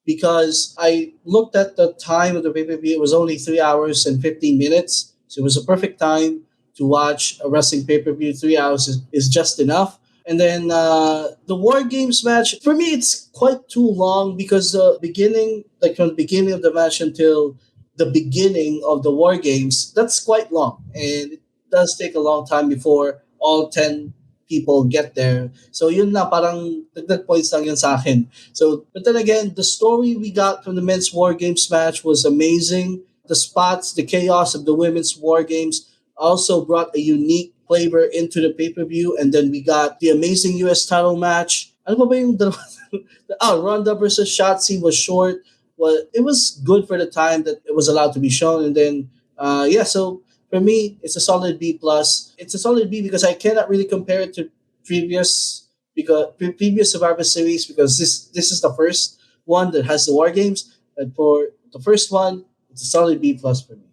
because I looked at the time of the pay-per-view. It was only 3 hours and 15 minutes, so it was a perfect time to watch a wrestling pay-per-view. 3 hours is just enough. And then the War Games match, for me, it's quite too long because the beginning, like from the beginning of the match until the beginning of the War Games, that's quite long, and it does take a long time before all 10 people get there. So yun na, parang dagdag points lang yun sa akin. So, but then again, the story we got from the men's War Games match was amazing. The spots, the chaos of the women's War Games also brought a unique flavor into the pay-per-view. And then we got the amazing US title match. Ano ba yung Ronda versus Shotzi was short. Well, it was good for the time that it was allowed to be shown. And then, so for me, it's a solid B plus. It's a solid B because I cannot really compare it to previous Survivor Series because this is the first one that has the War Games. And for the first one, it's a solid B plus for me.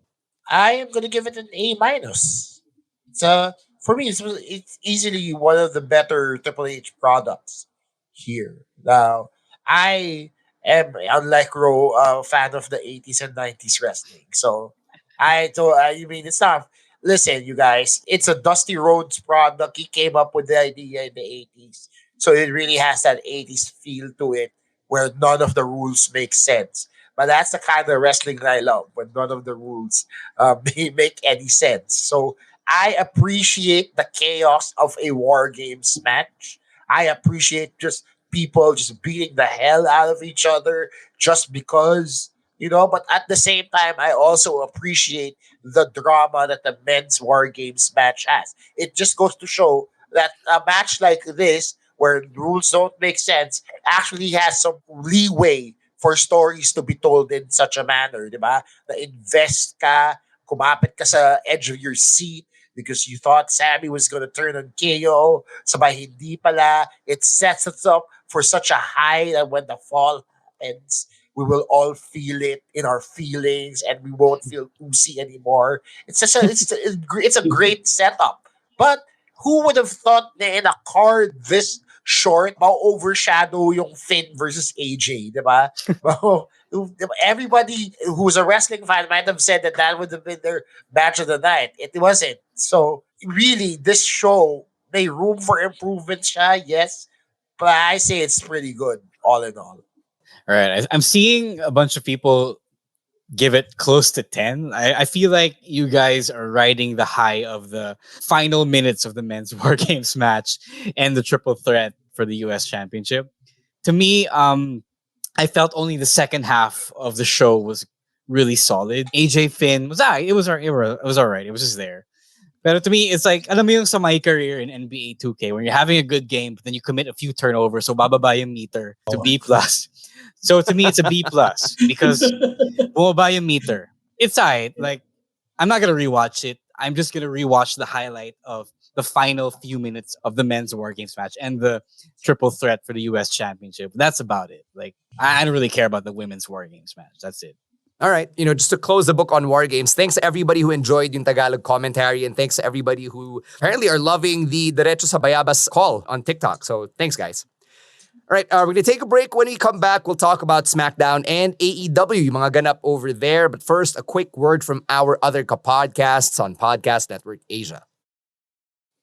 I am going to give it an A minus. It's for me, it's easily one of the better Triple H products here. Now, I am, unlike Ro, a fan of the 80s and 90s wrestling. So, mean, it's not. Listen, you guys, it's a Dusty Rhodes product. He came up with the idea in the 80s. So it really has that 80s feel to it where none of the rules make sense. But that's the kind of wrestling that I love, when none of the rules make any sense. So I appreciate the chaos of a War Games match. I appreciate just people just beating the hell out of each other just because. But at the same time, I also appreciate the drama that the men's War Games match has. It just goes to show that a match like this, where rules don't make sense, actually has some leeway for stories to be told in such a manner, diba? Na invest ka, kumapit ka sa edge of your seat because you thought Sami was going to turn on KO, sabay hindi pala. It sets us up for such a high that when the fall happens, we will all feel it in our feelings, and we won't feel oozy anymore. It's a great setup. But who would have thought that in a card this short, ma-overshadow yung Finn versus AJ, di ba? Everybody who's a wrestling fan might have said that would have been their match of the night. It wasn't. So, really, this show, may room for improvement siya, yes. But I say it's pretty good, all in all. All right. I'm seeing a bunch of people give it close to 10. I feel like you guys are riding the high of the final minutes of the men's War Games match and the triple threat for the US Championship. To me, I felt only the second half of the show was really solid. AJ Finn was it was all right. It was just there. But to me, it's like, alam mo yung sa my career in NBA 2K, when you're having a good game, but then you commit a few turnovers, so bababa yung meter to B+. So to me, it's a B+, because bumaba yung meter. It's alright. Like, I'm not going to rewatch it. I'm just going to rewatch the highlight of the final few minutes of the men's War Games match and the triple threat for the US Championship. That's about it. Like, I don't really care about the women's War Games match. That's it. All right, just to close the book on War Games, thanks to everybody who enjoyed yung Tagalog commentary, and thanks to everybody who apparently are loving the Derecho sa Bayabas call on TikTok. So thanks, guys. All right, we're going to take a break. When we come back, we'll talk about SmackDown and AEW, yung mga ganap over there. But first, a quick word from our other podcasts on Podcast Network Asia.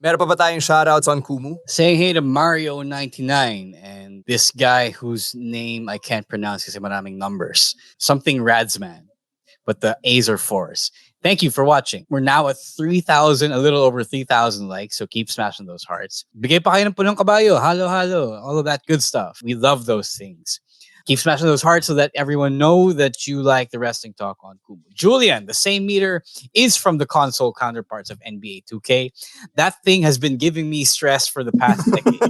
Meron pa ba tayong shoutouts on Kumu? Saying hey to Mario99 and this guy whose name I can't pronounce kasi maraming numbers. Something Radsman, but the A's are 4s. Thank you for watching. We're now at 3,000, a little over 3,000 likes, so keep smashing those hearts. Bigay pa kayo ng punong kabayo, halo, all of that good stuff. We love those things. Keep smashing those hearts so that everyone know that you like the wrestling talk on Kumu. Julian, the same meter, is from the console counterparts of NBA 2K. That thing has been giving me stress for the past decade.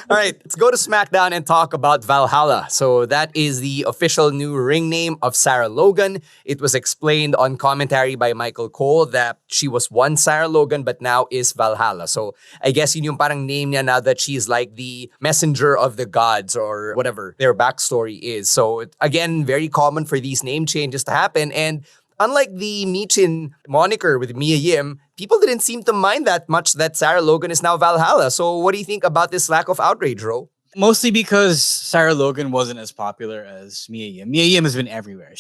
All right, let's go to SmackDown and talk about Valhalla. So that is the official new ring name of Sarah Logan. It was explained on commentary by Michael Cole that she was once Sarah Logan but now is Valhalla. So I guess yun yung parang name niya now that she's like the messenger of the gods or whatever their backstory is. So again, very common for these name changes to happen. And unlike the Michin moniker with Mia Yim, people didn't seem to mind that much that Sarah Logan is now Valhalla. So what do you think about this lack of outrage, Ro? Mostly because Sarah Logan wasn't as popular as Mia Yim. Mia Yim has been everywhere.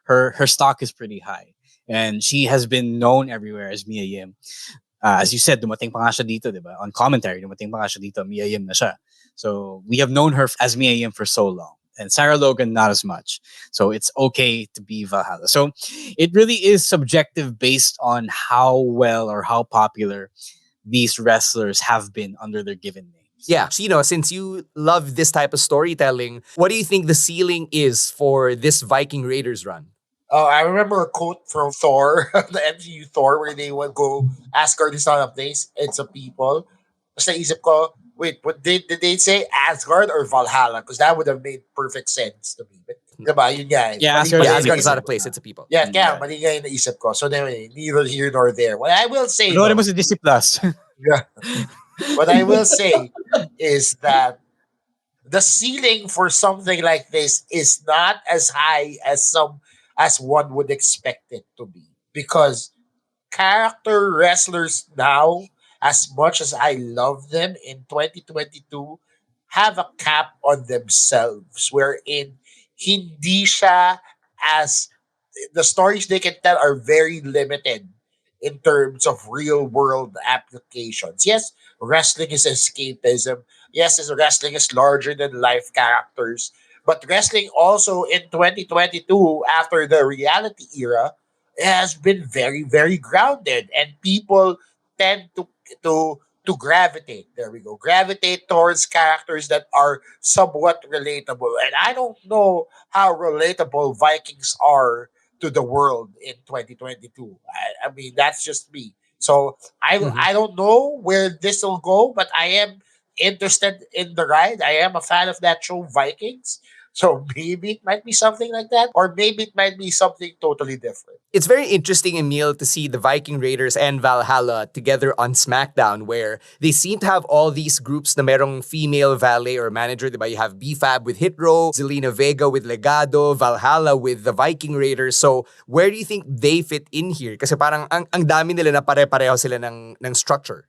Her stock is pretty high. And she has been known everywhere as Mia Yim. As you said, dumating pa nga siya dito, diba? On commentary, dumating pa nga siya dito, Mia Yim na siya. So we have known her as Mia Yim for so long. And Sarah Logan, not as much. So it's okay to be Valhalla. So it really is subjective based on how well or how popular these wrestlers have been under their given names. Yeah, Chino, since you love this type of storytelling, what do you think the ceiling is for this Viking Raiders run? I remember a quote from Thor, the MCU Thor, where they would go, Asgard is not a place, it's a people. Basta isip ko, wait, what did they say? Asgard or Valhalla? Because that would have made perfect sense to me. But, diba, yun nga. Yeah, Asgard is not a place, it's a people. Yeah, kaya mali nga yung naisip ko. So anyway, neither here nor there. What I will say, Ano mo sa Disney Plus? Yeah. What I will say is that the ceiling for something like this is not as high as one would expect it to be. Because character wrestlers now, as much as I love them in 2022, have a cap on themselves wherein hindi siya as the stories they can tell are very limited in terms of real world applications. Yes, wrestling is escapism. Yes, wrestling is larger than life characters. But wrestling also in 2022, after the reality era, has been very, very grounded. And people tend to gravitate. There we go. Gravitate towards characters that are somewhat relatable. And I don't know how relatable Vikings are to the world in 2022. I mean, that's just me. So I don't know where this will go, but I am interested in the ride. I am a fan of that show, Vikings. So maybe it might be something like that, or maybe it might be something totally different. It's very interesting, Emile, to see the Viking Raiders and Valhalla together on SmackDown, where they seem to have all these groups na merong female valet or manager. Diba? You have BFAB with Hit Row, Zelina Vega with Legado, Valhalla with the Viking Raiders. So where do you think they fit in here? Kasi parang ang dami nila na pare-pareho sila ng structure.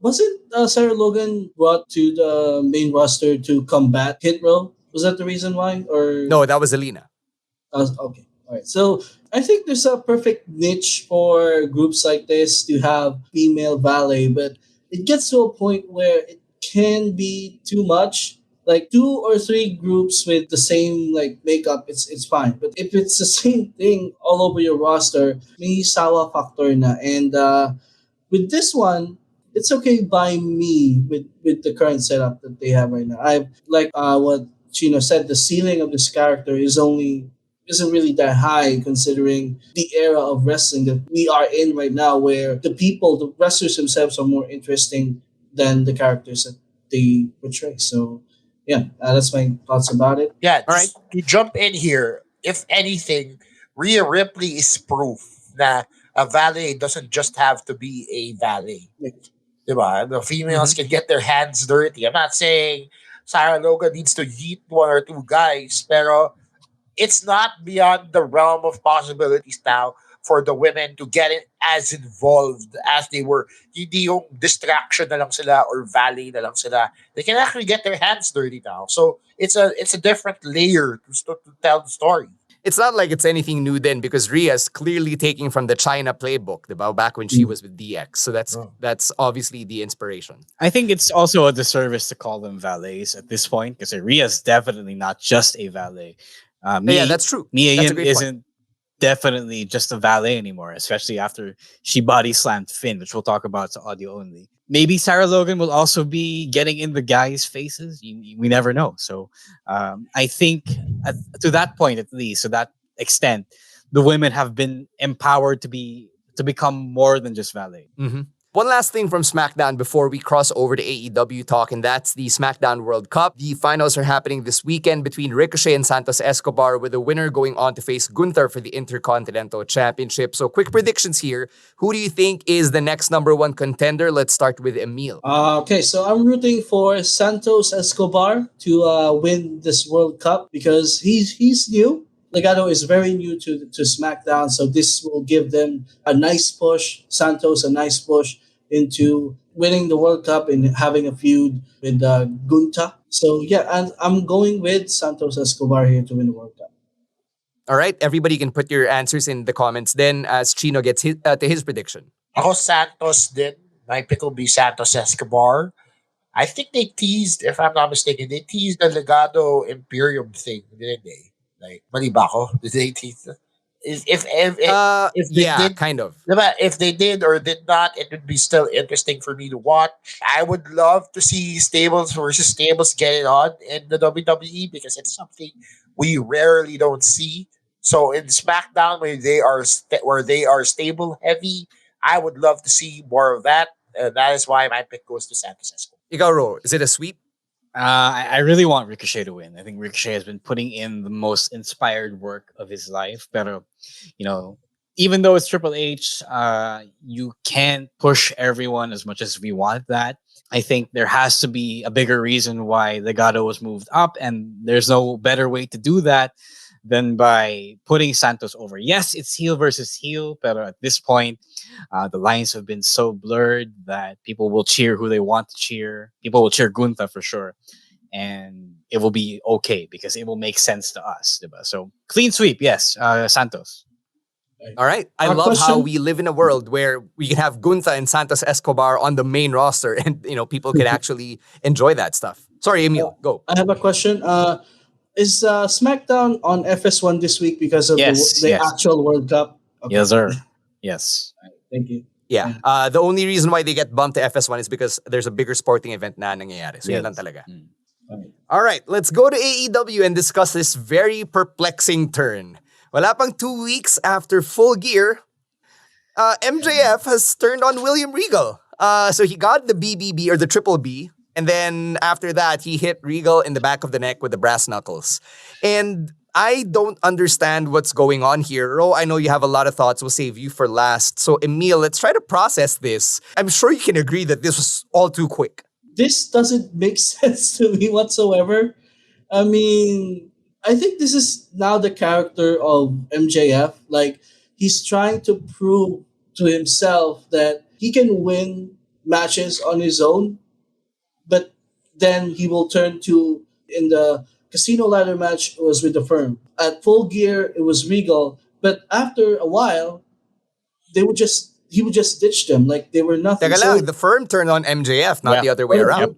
Wasn't Sarah Logan brought to the main roster to combat Hit Row? Was that the reason why? Or No, that was Alina. okay, all right. So I think there's a perfect niche for groups like this to have female valet, but it gets to a point where it can be too much. Like 2 or 3 groups with the same like makeup, it's fine. But if it's the same thing all over your roster, may sawa factor na. And with this one, it's okay by me with the current setup that they have right now. I like what Chino said. The ceiling of this character isn't really that high considering the era of wrestling that we are in right now, where the wrestlers themselves are more interesting than the characters that they portray. So yeah, that's my thoughts about it. Yeah, All right. to jump in here, if anything, Rhea Ripley is proof that a valet doesn't just have to be a valet. Diba? The females can get their hands dirty. I'm not saying Sarah Logan needs to yeet 1 or 2 guys, pero it's not beyond the realm of possibilities now for the women to get it as involved as they were. Hindi yung distraction na lang sila or valet na lang sila. They can actually get their hands dirty now. So it's a different layer to tell the story. It's not like it's anything new then because Rhea's clearly taking from the China playbook, diba? Back when she was with DX. So that's obviously the inspiration. I think it's also a disservice to call them valets at this point because Rhea's definitely not just a valet. Yeah, that's true. Mia That's a Yim great isn't definitely just a valet anymore, especially after she body slammed Finn, which we'll talk about to audio only. Maybe Sarah Logan will also be getting in the guys' faces. We never know. So I think to that point, at least, to that extent, the women have been empowered to become more than just valet. Mm-hmm. One last thing from SmackDown before we cross over to AEW talk, and that's the SmackDown World Cup. The finals are happening this weekend between Ricochet and Santos Escobar, with the winner going on to face Gunther for the Intercontinental Championship. So quick predictions here. Who do you think is the next #1 contender? Let's start with Emile. Okay, so I'm rooting for Santos Escobar to win this World Cup because he's new. Legado is very new to SmackDown, so this will give them a nice push, Santos a nice push into winning the World Cup and having a feud with Gunta. So yeah, and I'm going with Santos Escobar here to win the World Cup. All right, everybody can put your answers in the comments then as Chino gets to his prediction. Ako Santos din. My pick will be Santos Escobar. I think they teased, if I'm not mistaken, the Legado Imperium thing, didn't they? Like, mali ba ako? Did they tease? If they did, kind of. If they did or did not, it would be still interesting for me to watch. I would love to see stables versus stables get it on in the WWE because it's something we rarely don't see. So in SmackDown, where they are stable heavy, I would love to see more of that. And that is why my pick goes to Santos Escobar. Ikaw, Ro, is it a sweep? I really want Ricochet to win. I think Ricochet has been putting in the most inspired work of his life. But, even though it's Triple H, you can't push everyone as much as we want that. I think there has to be a bigger reason why Legado was moved up, and there's no better way to do that than by putting Santos over. Yes, it's heel versus heel, but at this point, the lines have been so blurred that people will cheer who they want to cheer. People will cheer Gunther for sure. And it will be okay because it will make sense to us. Diba? So, clean sweep, yes, Santos. All right. I love how we live in a world where we can have Gunther and Santos Escobar on the main roster and, people can actually enjoy that stuff. Sorry, Emile, go. I have a question. Is SmackDown on FS1 this week because of the actual World Cup? Okay. Yes, sir. Yes. Thank you. Yeah. The only reason why they get bumped to FS1 is because there's a bigger sporting event na nangyayari. So yun lang talaga. All right. Let's go to AEW and discuss this very perplexing turn. Wala pang 2 weeks after Full Gear, MJF has turned on William Regal. So he got the BBB or the Triple B. And then after that, he hit Regal in the back of the neck with the brass knuckles. And I don't understand what's going on here. Ro, I know you have a lot of thoughts. We'll save you for last. So, Emile, let's try to process this. I'm sure you can agree that this was all too quick. This doesn't make sense to me whatsoever. I mean, I think this is now the character of MJF. Like, he's trying to prove to himself that he can win matches on his own, but then he will turn to in the casino ladder match it was with the firm. At Full Gear it was Regal, but after a while he would just ditch them like they were nothing. Teka lang, the firm turned on MJF, not the other way around. Yep.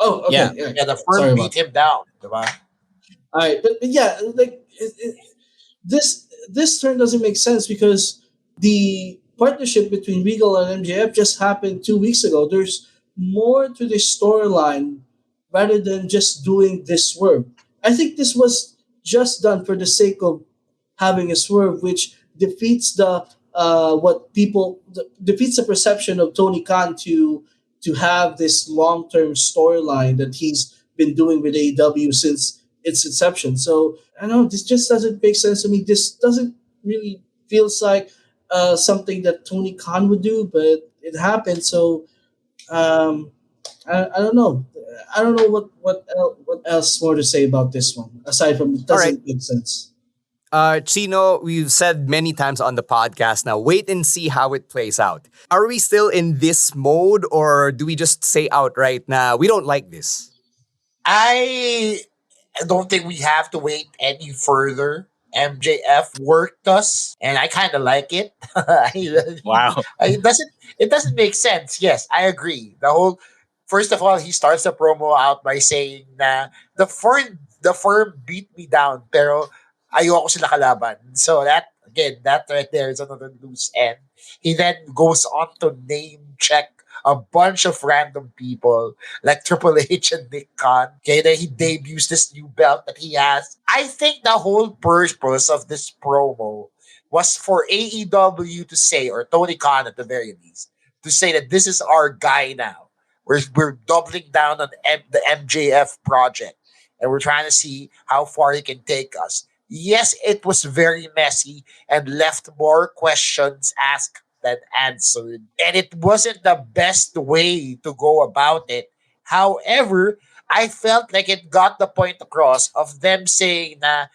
Oh, okay. Yeah, the firm beat him down. Diba? All right, but yeah, like this turn doesn't make sense because the partnership between Regal and MJF just happened 2 weeks ago. There's more to the storyline rather than just doing this swerve. I think this was just done for the sake of having a swerve, which defeats the defeats the perception of Tony Khan to have this long-term storyline that he's been doing with AEW since its inception. So I don't know, this just doesn't make sense to me. This doesn't really feels like something that Tony Khan would do, but it happened. So I don't know. I don't know what else more to say about this one aside from it doesn't make sense. Chino, we've said many times on the podcast now, wait and see how it plays out. Are we still in this mode or do we just say outright now, we don't like this? I don't think we have to wait any further. MJF worked us, and I kind of like it. Wow. It doesn't make sense. Yes, I agree. First of all, he starts the promo out by saying na the firm beat me down, pero ayoko sila kalaban. So that right there is another loose end. He then goes on to name check a bunch of random people like Triple H and Nick Khan. Okay, then he debuts this new belt that he has. I think the whole purpose of this promo was for AEW to say, or Tony Khan at the very least, to say that this is our guy now. We're doubling down on the MJF project, and we're trying to see how far he can take us. Yes, it was very messy and left more questions asked than answered. And it wasn't the best way to go about it. However, I felt like it got the point across of them saying na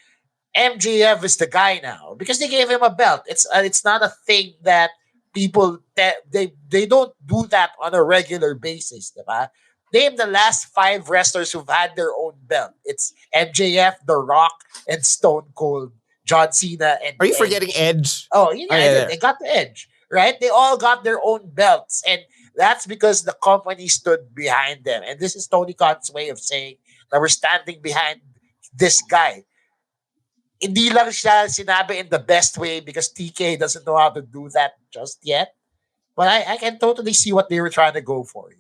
MJF is the guy now because they gave him a belt. It's not a thing that people they don't do that on a regular basis, diba? Name the last 5 wrestlers who've had their own belt. It's MJF, The Rock, and Stone Cold, John Cena, and are you forgetting Edge? Oh, yeah, they got the Edge, right? They all got their own belts, and that's because the company stood behind them. And this is Tony Khan's way of saying that we're standing behind this guy. Hindi lang siya sinabi in the best way because TK doesn't know how to do that just yet. But I can totally see what they were trying to go for.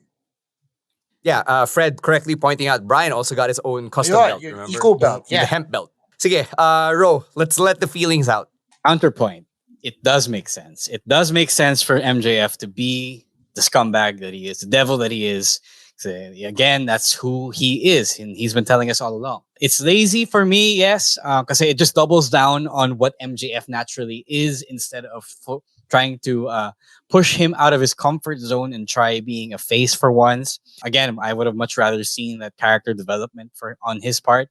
Yeah, Fred correctly pointing out, Brian also got his own custom belt, remember? Eco belt, The hemp belt. Sige, Ro, let's let the feelings out. Counterpoint. It does make sense. It does make sense for MJF to be the scumbag that he is, the devil that he is. So, again, that's who he is, and he's been telling us all along. It's lazy for me, yes, because it just doubles down on what MJF naturally is instead of trying to push him out of his comfort zone and try being a face for once. Again, I would have much rather seen that character development on his part.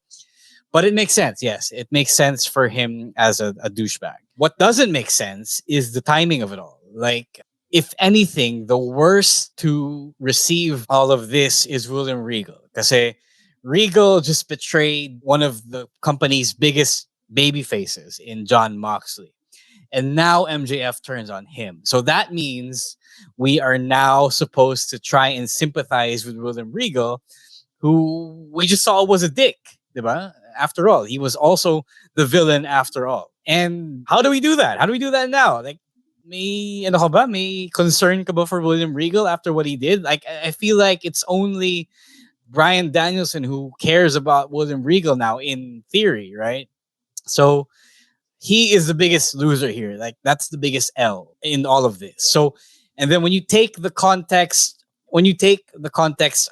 But it makes sense, yes. It makes sense for him as a douchebag. What doesn't make sense is the timing of it all. Like, if anything, the worst to receive all of this is William Regal. Because Regal just betrayed one of the company's biggest baby faces in John Moxley. And now MJF turns on him. So that means we are now supposed to try and sympathize with William Regal, who we just saw was a dick. Diba? After all, he was also the villain after all. And how do we do that? How do we do that now? Like, may concern ka ba for William Regal after what he did? Like, I feel like it's only Bryan Danielson who cares about William Regal now, in theory, right? So he is the biggest loser here. Like, that's the biggest L in all of this. So, and then when you take the context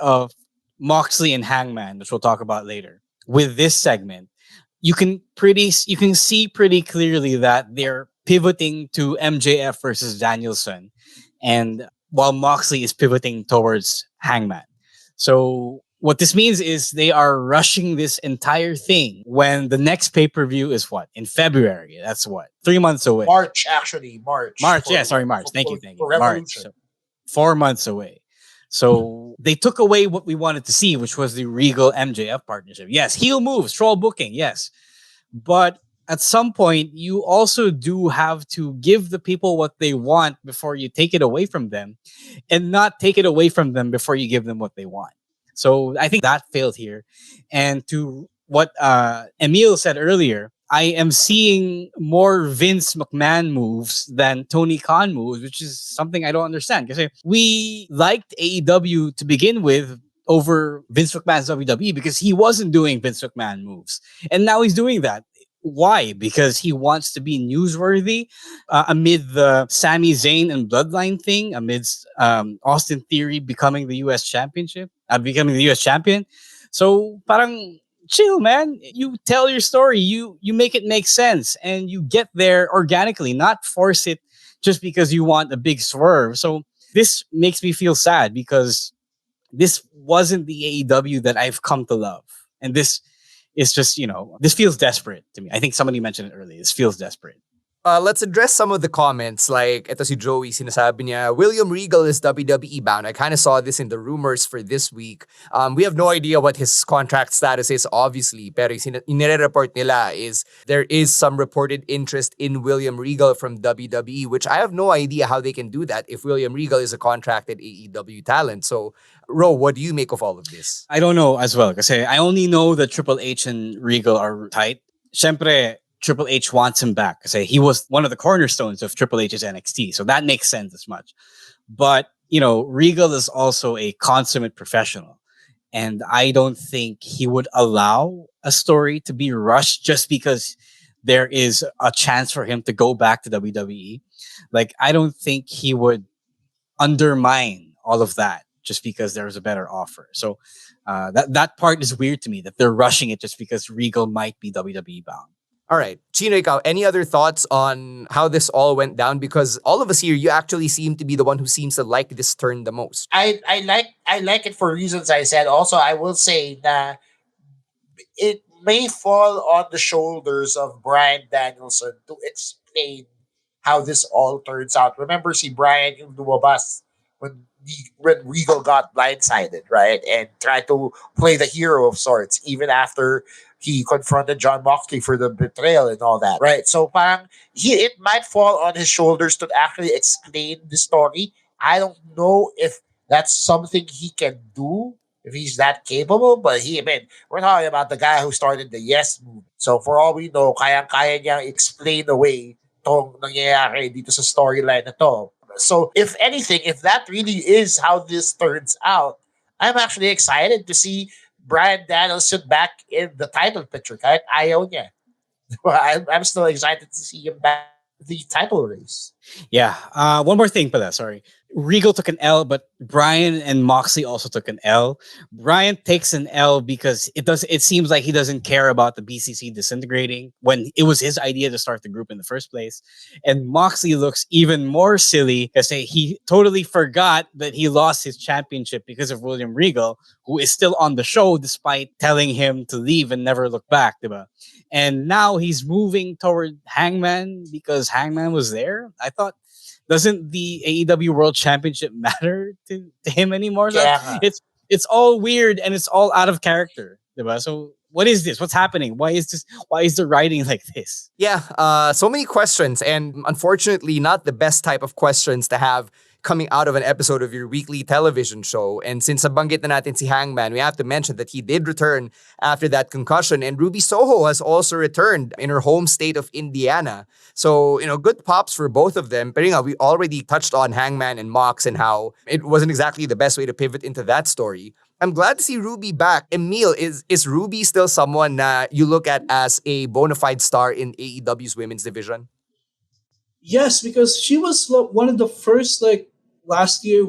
of Moxley and Hangman, which we'll talk about later, with this segment, you can see pretty clearly that they're pivoting to MJF versus Danielson, and while Moxley is pivoting towards Hangman. So what this means is they are rushing this entire thing when the next pay-per-view is what? In February. That's what? 3 months away. March, actually. March. March. Thank you. For March. Revolution. 4 months away. So they took away what we wanted to see, which was the Regal MJF partnership. Yes, heel moves, troll booking, yes. But at some point, you also do have to give the people what they want before you take it away from them, and not take it away from them before you give them what they want. So I think that failed here. And to what Emile said earlier, I am seeing more Vince McMahon moves than Tony Khan moves, which is something I don't understand. Because we liked AEW to begin with over Vince McMahon's WWE because he wasn't doing Vince McMahon moves. And now he's doing that. Why? Because he wants to be newsworthy amid the Sami Zayn and Bloodline thing, amidst Austin Theory becoming the U.S. becoming the U.S. champion. So parang chill, man. You tell your story. You make it make sense, and you get there organically, not force it just because you want a big swerve. So this makes me feel sad because this wasn't the AEW that I've come to love, and this is just, this feels desperate to me. I think somebody mentioned it earlier. This feels desperate. Let's address some of the comments. Like, ito si Joey, sinasabi niya, William Regal is WWE bound. I kind of saw this in the rumors for this week. We have no idea what his contract status is, obviously. Pero inire-report nila is there is some reported interest in William Regal from WWE, which I have no idea how they can do that if William Regal is a contracted AEW talent. So, Ro, what do you make of all of this? I don't know as well. Kasi I only know that Triple H and Regal are tight. Syempre, Triple H wants him back because he was one of the cornerstones of Triple H's NXT. So that makes sense as much. But, Regal is also a consummate professional. And I don't think he would allow a story to be rushed just because there is a chance for him to go back to WWE. Like, I don't think he would undermine all of that just because there's a better offer. So that part is weird to me, that they're rushing it just because Regal might be WWE bound. All right. Chino, ikaw, any other thoughts on how this all went down? Because all of us here, you actually seem to be the one who seems to like this turn the most. I like it for reasons I said. Also, I will say that it may fall on the shoulders of Bryan Danielson to explain how this all turns out. Remember, si Bryan yung lumabas when Regal got blindsided, right? And tried to play the hero of sorts, even after he confronted John Moxley for the betrayal and all that, right? So parang it might fall on his shoulders to actually explain the story. I don't know if that's something he can do, if he's that capable, but we're talking about the guy who started the Yes movement. So for all we know, kaya niyang explain away itong nangyayari dito sa storyline na to. So if anything, if that really is how this turns out, I'm actually excited to see Bryan Danielson back in the title picture. Kahit ayaw niya. I'm still excited to see him back in the title race. Yeah. One more thing, pala, sorry. Regal took an L, but Bryan and Moxley also took an L. Bryan takes an L because it seems like he doesn't care about the BCC disintegrating when it was his idea to start the group in the first place. And Moxley looks even more silly because he totally forgot that he lost his championship because of William Regal, who is still on the show despite telling him to leave and never look back, diba? And now he's moving toward Hangman because Hangman was there. I thought, doesn't the AEW World Championship matter to him anymore? So Yeah. It's all weird and it's all out of character, diba? So what is this? What's happening? Why is the writing like this? Yeah, so many questions, and unfortunately not the best type of questions to have coming out of an episode of your weekly television show. And since nabanggit na natin si Hangman, we have to mention that he did return after that concussion, and Ruby Soho has also returned in her home state of Indiana. So, good pops for both of them. But we already touched on Hangman and Mox and how it wasn't exactly the best way to pivot into that story. I'm glad to see Ruby back. Emile, is Ruby still someone that you look at as a bona fide star in AEW's women's division? Yes, because she was one of the first, last year,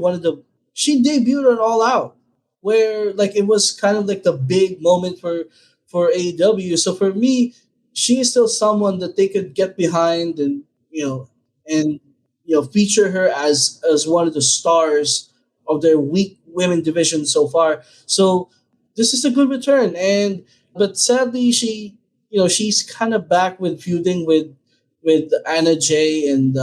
she debuted on All Out, where it was kind of like the big moment for AEW. So for me, she is still someone that they could get behind and feature her as one of the stars of their weak women division so far. So this is a good return, but sadly she's kind of back with feuding with Anna Jay and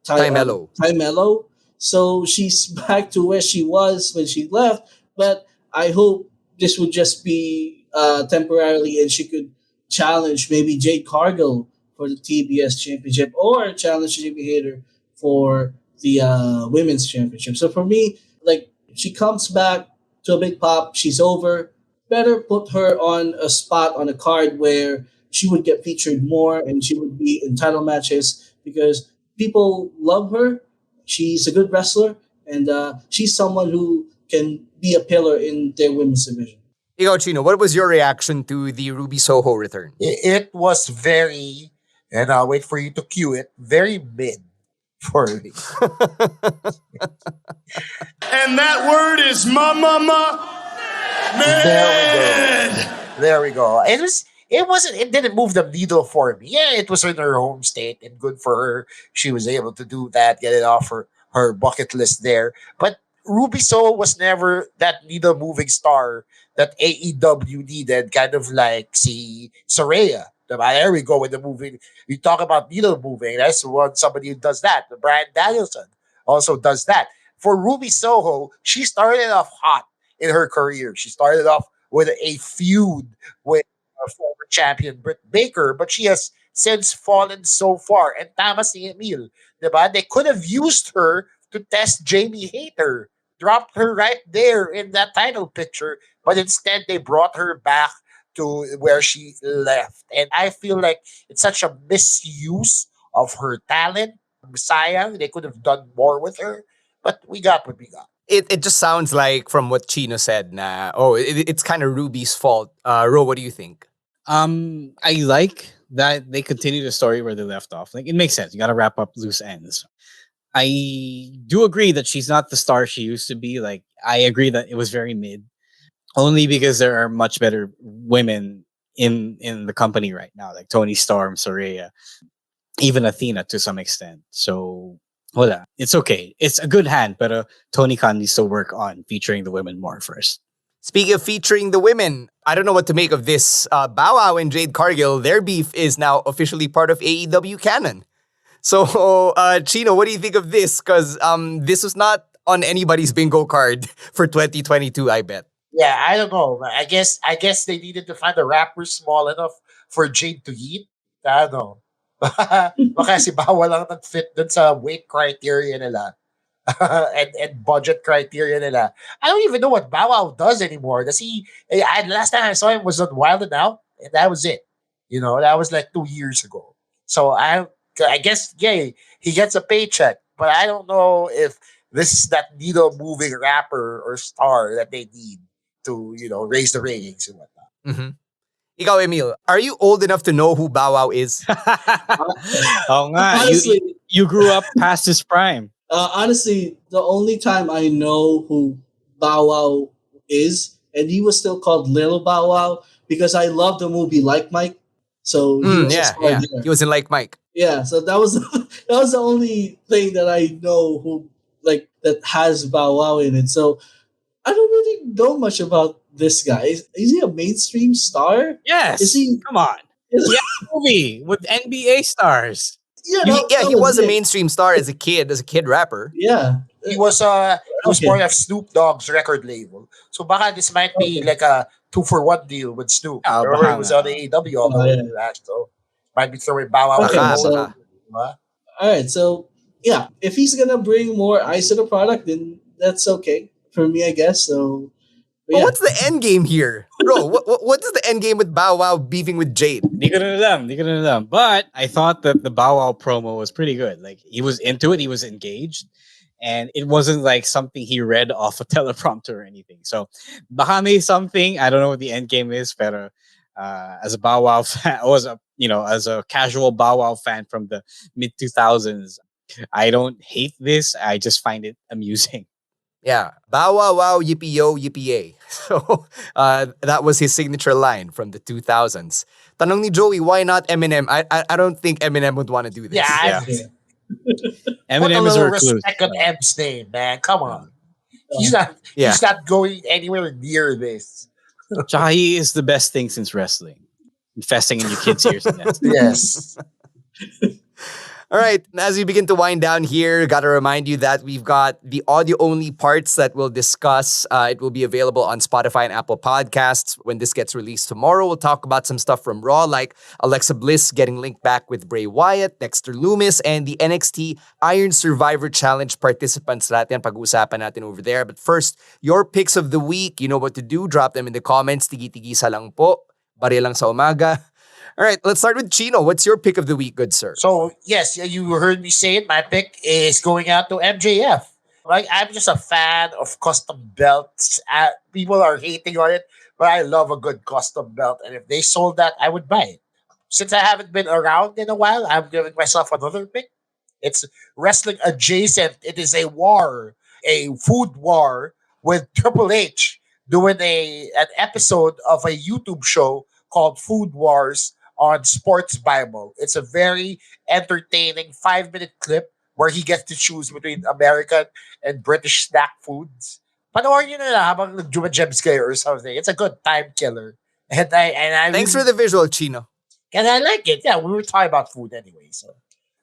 Ty Mello. So she's back to where she was when she left. But I hope this would just be temporarily and she could challenge maybe Jade Cargill for the TBS championship or challenge Jimmy Hayter for the women's championship. So for me, like, she comes back to a big pop, she's over. Better put her on a spot on a card where she would get featured more and she would be in title matches because people love her. She's a good wrestler and she's someone who can be a pillar in their women's division. Ikaw, Chino, what was your reaction to the Ruby Soho return? It was very, and I'll wait for you to cue it, very mid for me. And that word is mid. There we go. It didn't move the needle for me. Yeah, it was in her home state and good for her. She was able to do that, get it off her bucket list there. But Ruby Soho was never that needle moving star that AEW needed, kind of like see Saraya. There we go with the moving. We talk about needle moving. That's one somebody who does that. Brian Danielson also does that. For Ruby Soho, she started off hot in her career. She started off with a feud with former champion Britt Baker, but she has since fallen so far. And tama si Emile, diba? They could have used her to test Jamie Hayter, dropped her right there in that title picture, but instead they brought her back to where she left. And I feel like it's such a misuse of her talent. Messiah, they could have done more with her, but we got what we got. It just sounds like from what Chino said it's kind of Ruby's fault. Ro, what do you think? I like that they continue the story where they left off. Like, it makes sense. You got to wrap up loose ends. I do agree that she's not the star she used to be. Like, I agree that it was very mid, only because there are much better women in the company right now, like Toni Storm, Saraya, even Athena to some extent. So, voila. It's okay. It's a good hand, but Tony Khan needs to work on featuring the women more first. Speaking of featuring the women, I don't know what to make of this. Bow Wow and Jade Cargill, their beef is now officially part of AEW canon. So, Chino, what do you think of this? Because this was not on anybody's bingo card for 2022, I bet. Yeah, I don't know. I guess they needed to find a rapper small enough for Jade to eat. I don't know. Baka si Bawa lang nag-fit dun sa weight criteria nila and budget criteria nila. I don't even know what Bow Wow does anymore. Does he? Last time I saw him was on Wild 'N Out, and that was it. You know, that was like 2 years ago. So I guess, yeah, he gets a paycheck, but I don't know if this is that needle moving rapper or star that they need to, raise the ratings and whatnot. Mm-hmm. Ikaw, Emile, are you old enough to know who Bow Wow is? Oh, nga. Honestly, you grew up past his prime. Honestly, the only time I know who Bow Wow is, and he was still called Little Bow Wow, because I love the movie Like Mike. So he was in Like Mike. Yeah, so that was the only thing that I know who that has Bow Wow in it. So I don't really know much about this guy. Is he a mainstream star? Yes. Is he? Come on. Yeah, movie with NBA stars. He was a mainstream star as a kid rapper. Yeah. He was part of Snoop Dogg's record label. So baka this might be like a 2-for-1 deal with Snoop. Remember he was on the AEW all over that. So might be throwing Bow Wow. Okay, all right, so yeah, if he's gonna bring more ice to the product, then that's okay for me, I guess. So yeah. What's the end game here? Bro, what is the end game with Bow Wow beefing with Jade? Di ko na alam. But I thought that the Bow Wow promo was pretty good. Like, he was into it, he was engaged, and it wasn't like something he read off a teleprompter or anything. So, baka may something, I don't know what the end game is, pero as a Bow Wow fan, as a casual Bow Wow fan from the mid-2000s, I don't hate this. I just find it amusing. Yeah, Bow Wow Wow Yippee Yo Yippee Yay. So that was his signature line from the 2000s. Tanong ni Joey, why not Eminem? I don't think Eminem would want to do this. Yeah. Eminem is a recluse. Respect on M's name, man. Come on. He's not going anywhere near this. Tsaka he is the best thing since wrestling. Infesting in your kids' ears and nets. Yes. All right, as we begin to wind down here, got to remind you that we've got the audio-only parts that we'll discuss. It will be available on Spotify and Apple Podcasts when this gets released tomorrow. We'll talk about some stuff from Raw, like Alexa Bliss getting linked back with Bray Wyatt, Dexter Loomis, and the NXT Iron Survivor Challenge participants. Lahat yan pag-uusapan natin over there. But first, your picks of the week. You know what to do. Drop them in the comments. Tigi-tigisa lang po. Barya lang sa umaga. All right, let's start with Chino. What's your pick of the week, good sir? So, yes, you heard me say it. My pick is going out to MJF. Like, I'm just a fan of custom belts. People are hating on it, but I love a good custom belt. And if they sold that, I would buy it. Since I haven't been around in a while, I'm giving myself another pick. It's wrestling adjacent. It is a war, a food war with Triple H doing an episode of a YouTube show called Food Wars on Sports Bible. It's a very entertaining 5-minute clip where he gets to choose between American and British snack foods. Panoorin nyo na lang habang nag-jumajebs kayo or something. It's a good time killer. And I Thanks for the visual, Chino. And I like it. Yeah, we were talking about food anyway, so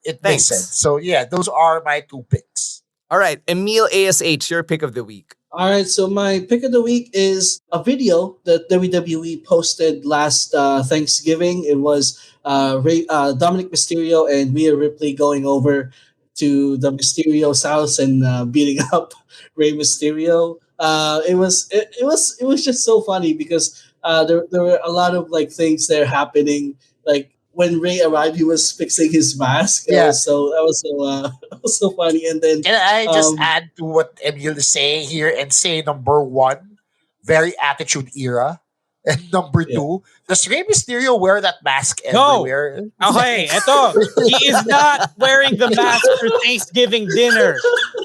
it makes sense. So yeah, those are my 2 picks. All right, Emile ASH, your pick of the week. All right, so my pick of the week is a video that WWE posted last Thanksgiving. It was Dominic Mysterio and Rhea Ripley going over to the Mysterio's house and beating up Rey Mysterio. It was just so funny because there were a lot of like things there happening. Like when Rey arrived, he was fixing his mask. Yeah. That was so funny. And then can I just add to what Emile is saying here and say number 1, very attitude era. And number 2, does Rey Mysterio wear that mask everywhere? No. Okay, eto. He is not wearing the mask for Thanksgiving dinner.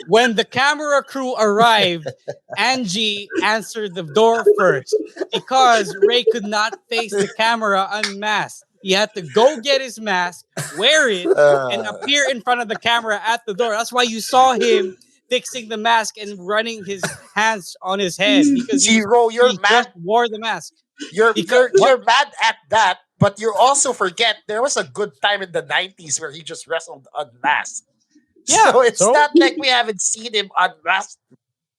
When the camera crew arrived, Angie answered the door first because Rey could not face the camera unmasked. He had to go get his mask, wear it, and appear in front of the camera at the door. That's why you saw him fixing the mask and running his hands on his head because he just wore the mask. You're mad at that, but you also forget there was a good time in the 90s where he just wrestled unmasked. Yeah, so it's not like we haven't seen him unmasked.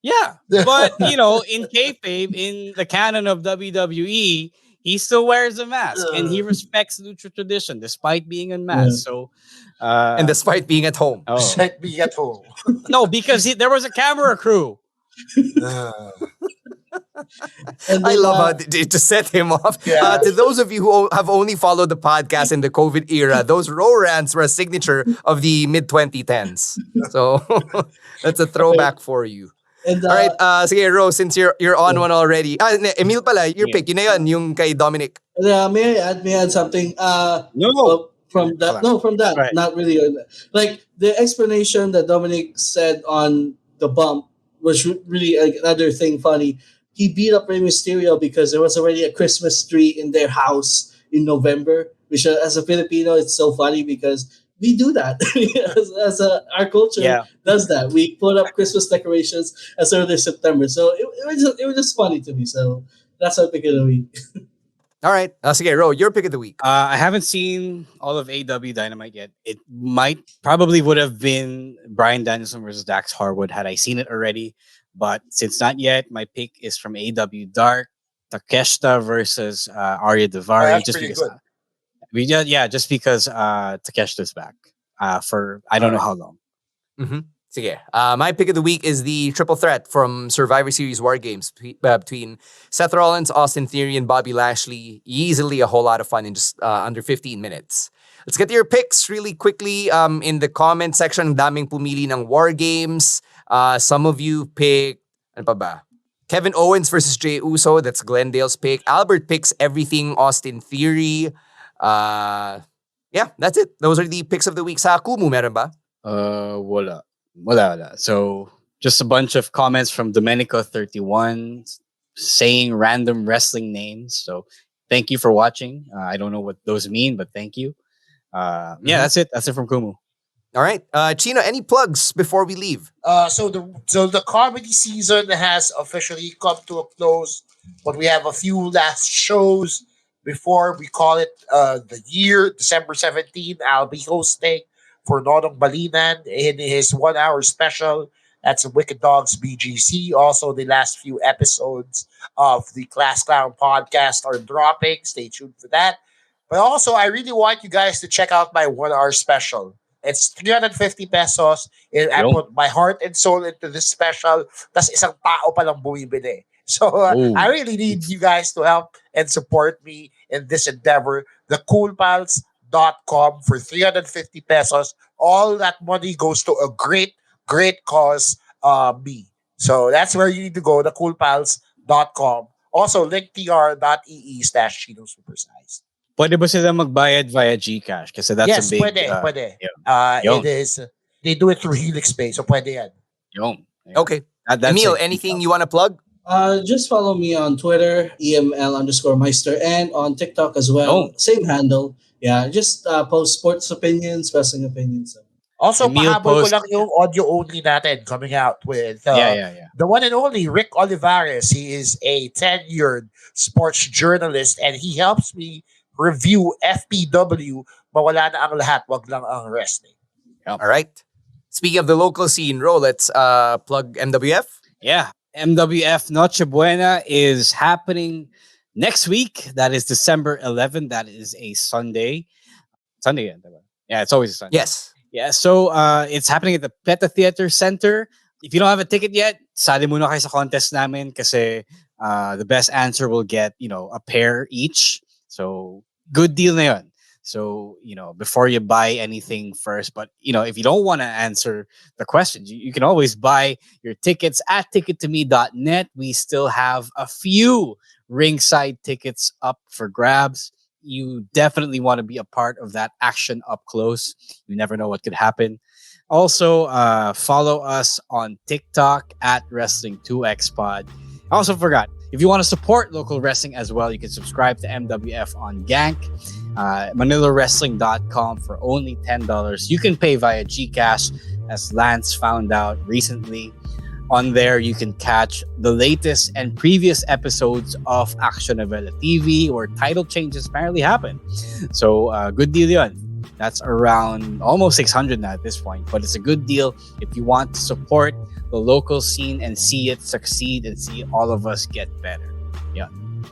Yeah, but in kayfabe, in the canon of WWE, he still wears a mask and he respects lucha tradition despite being unmasked. So, and despite being at home, despite being at home, no, because there was a camera crew. I love how to set him off. Yeah. To those of you who have only followed the podcast in the COVID era, those row rants were a signature of the mid-2010s. So that's a throwback for you. And, all right, sige, Ro, since you're on one already. Emile pala, your pick. Yun na yun, yung kay Dominic. May I add something? From that, right. Not really. Like the explanation that Dominic said on the bump was really another thing funny. He beat up Rey Mysterio because there was already a Christmas tree in their house in November, which as a Filipino, it's so funny because we do that. Our culture does that. We put up Christmas decorations as early as September. So it was just funny to me. So that's our pick of the week. All right. Sige, Ro, your pick of the week. I haven't seen all of AW Dynamite yet. It probably would have been Bryan Danielson versus Dax Harwood had I seen it already. But since not yet, my pick is from AW Dark, Takeshita versus Arya Daivari. Just because Takeshita's back for I don't know how long. Mm-hmm. Sige. My pick of the week is the triple threat from Survivor Series War Games between Seth Rollins, Austin Theory, and Bobby Lashley. Easily a whole lot of fun in just under 15 minutes. Let's get to your picks really quickly. In the comment section, daming pumili ng War Games. Some of you picked, ano pa ba? Kevin Owens versus Jey Uso. That's Glendale's pick. Albert picks everything Austin Theory. Yeah, that's it. Those are the picks of the week. Sa Kumu, meron ba? Wala. So, just a bunch of comments from Domenico31 saying random wrestling names. So, thank you for watching. I don't know what those mean, but thank you. Yeah, that's it. That's it from Kumu. All right. Chino, any plugs before we leave? So the comedy season has officially come to a close, but we have a few last shows before we call it the year. December 17th, I'll be hosting for Nonong Balinan in his 1 hour special. That's Wicked Dogs BGC. Also, the last few episodes of the Class Clown podcast are dropping. Stay tuned for that. But also, I really want you guys to check out my 1 hour special. It's 350 pesos. I put my heart and soul into this special. Tas isang tao pa lang bumibili. So I really need you guys to help and support me in this endeavor. TheCoolPals.com for 350 pesos. All that money goes to a great cause, me. So that's where you need to go, TheCoolPals.com. Also, linktr.ee/Chino Supersize. Pwede ba sila magbayad via GCash? Kasi that's a big... Pwede. It is, they do it through Helix Pay, so pwede yan. Okay. Emile, anything you want to plug? Just follow me on Twitter, EML_Meister, and on TikTok as well. Same handle. Yeah, just post sports opinions, wrestling opinions. Also, pahabol ko lang yung audio only natin coming out with the one and only Rick Olivares. He is a tenured sports journalist and he helps me review FPW. Mawala na ang lahat, wag lang ang wrestling. All right. Speaking of the local scene, Ro, let's plug MWF. Yeah. MWF Noche Buena is happening next week. That is December 11th. That is a Sunday. Sunday, yeah, it's always a Sunday. Yes. Yeah, so it's happening at the PETA Theater Center. If you don't have a ticket yet, sali muna kayo sa contest namin kasi the best answer will get, a pair each. So, good deal na yun. So, before you buy anything first, but, if you don't want to answer the questions, you can always buy your tickets at tickettome.net. We still have a few ringside tickets up for grabs. You definitely want to be a part of that action up close. You never know what could happen. Also, follow us on TikTok at Wrestling2XPod. I also forgot, if you want to support local wrestling as well, you can subscribe to MWF on Gank. ManilaWrestling.com for only $10. You can pay via GCash, as Lance found out recently. On there, you can catch the latest and previous episodes of Action Novela TV, where title changes apparently happen. So, good deal yun. That's around almost 600 now at this point, but it's a good deal if you want to support the local scene and see it succeed and see all of us get better. Yeah.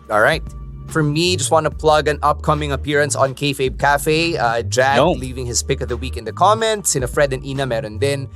All right. For me, just want to plug an upcoming appearance on Kayfabe Cafe. Jag leaving his pick of the week in the comments. Sina Fred and Ina meron din.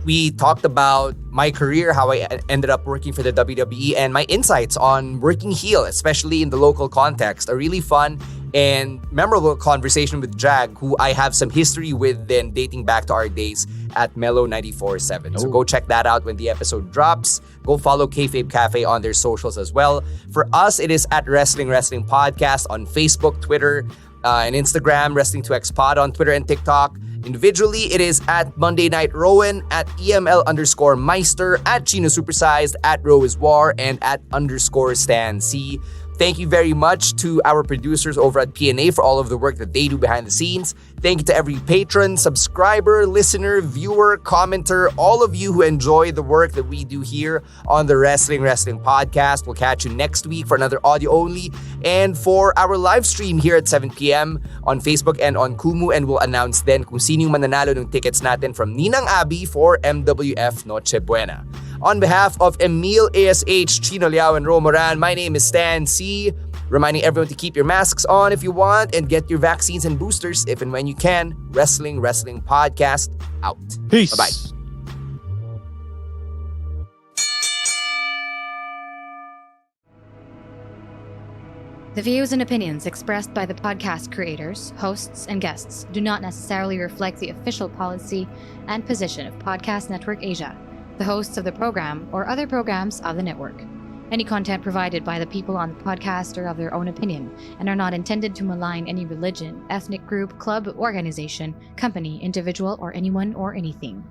We talked about my career, how I ended up working for the WWE, and my insights on working heel, especially in the local context. A really fun and memorable conversation with Jag, who I have some history with then dating back to our days at Mellow 94.7. So go check that out when the episode drops. Go follow Kayfabe Cafe on their socials as well. For us, it is at Wrestling Podcast on Facebook, Twitter, and Instagram, Wrestling2XPod on Twitter and TikTok. Individually, it is at Monday Night Rowan, at EML_Meister, at Chino Supersized, at Rowiswar, and at _Stan C. Thank you very much to our producers over at PNA for all of the work that they do behind the scenes. Thank you to every patron, subscriber, listener, viewer, commenter, all of you who enjoy the work that we do here on the Wrestling Podcast. We'll catch you next week for another audio only and for our live stream here at 7 p.m. on Facebook and on Kumu, and we'll announce then kung sino yung mananalo ng tickets natin from Ninang Abby for MWF Noche Buena. On behalf of Emile, ASH, Chino Liao, and Ro Moran, my name is Stan C. Reminding everyone to keep your masks on if you want and get your vaccines and boosters if and when you can. Wrestling Podcast out. Peace. Bye-bye. The views and opinions expressed by the podcast creators, hosts, and guests do not necessarily reflect the official policy and position of Podcast Network Asia, the hosts of the program, or other programs of the network. Any content provided by the people on the podcast are of their own opinion and are not intended to malign any religion, ethnic group, club, organization, company, individual, or anyone or anything.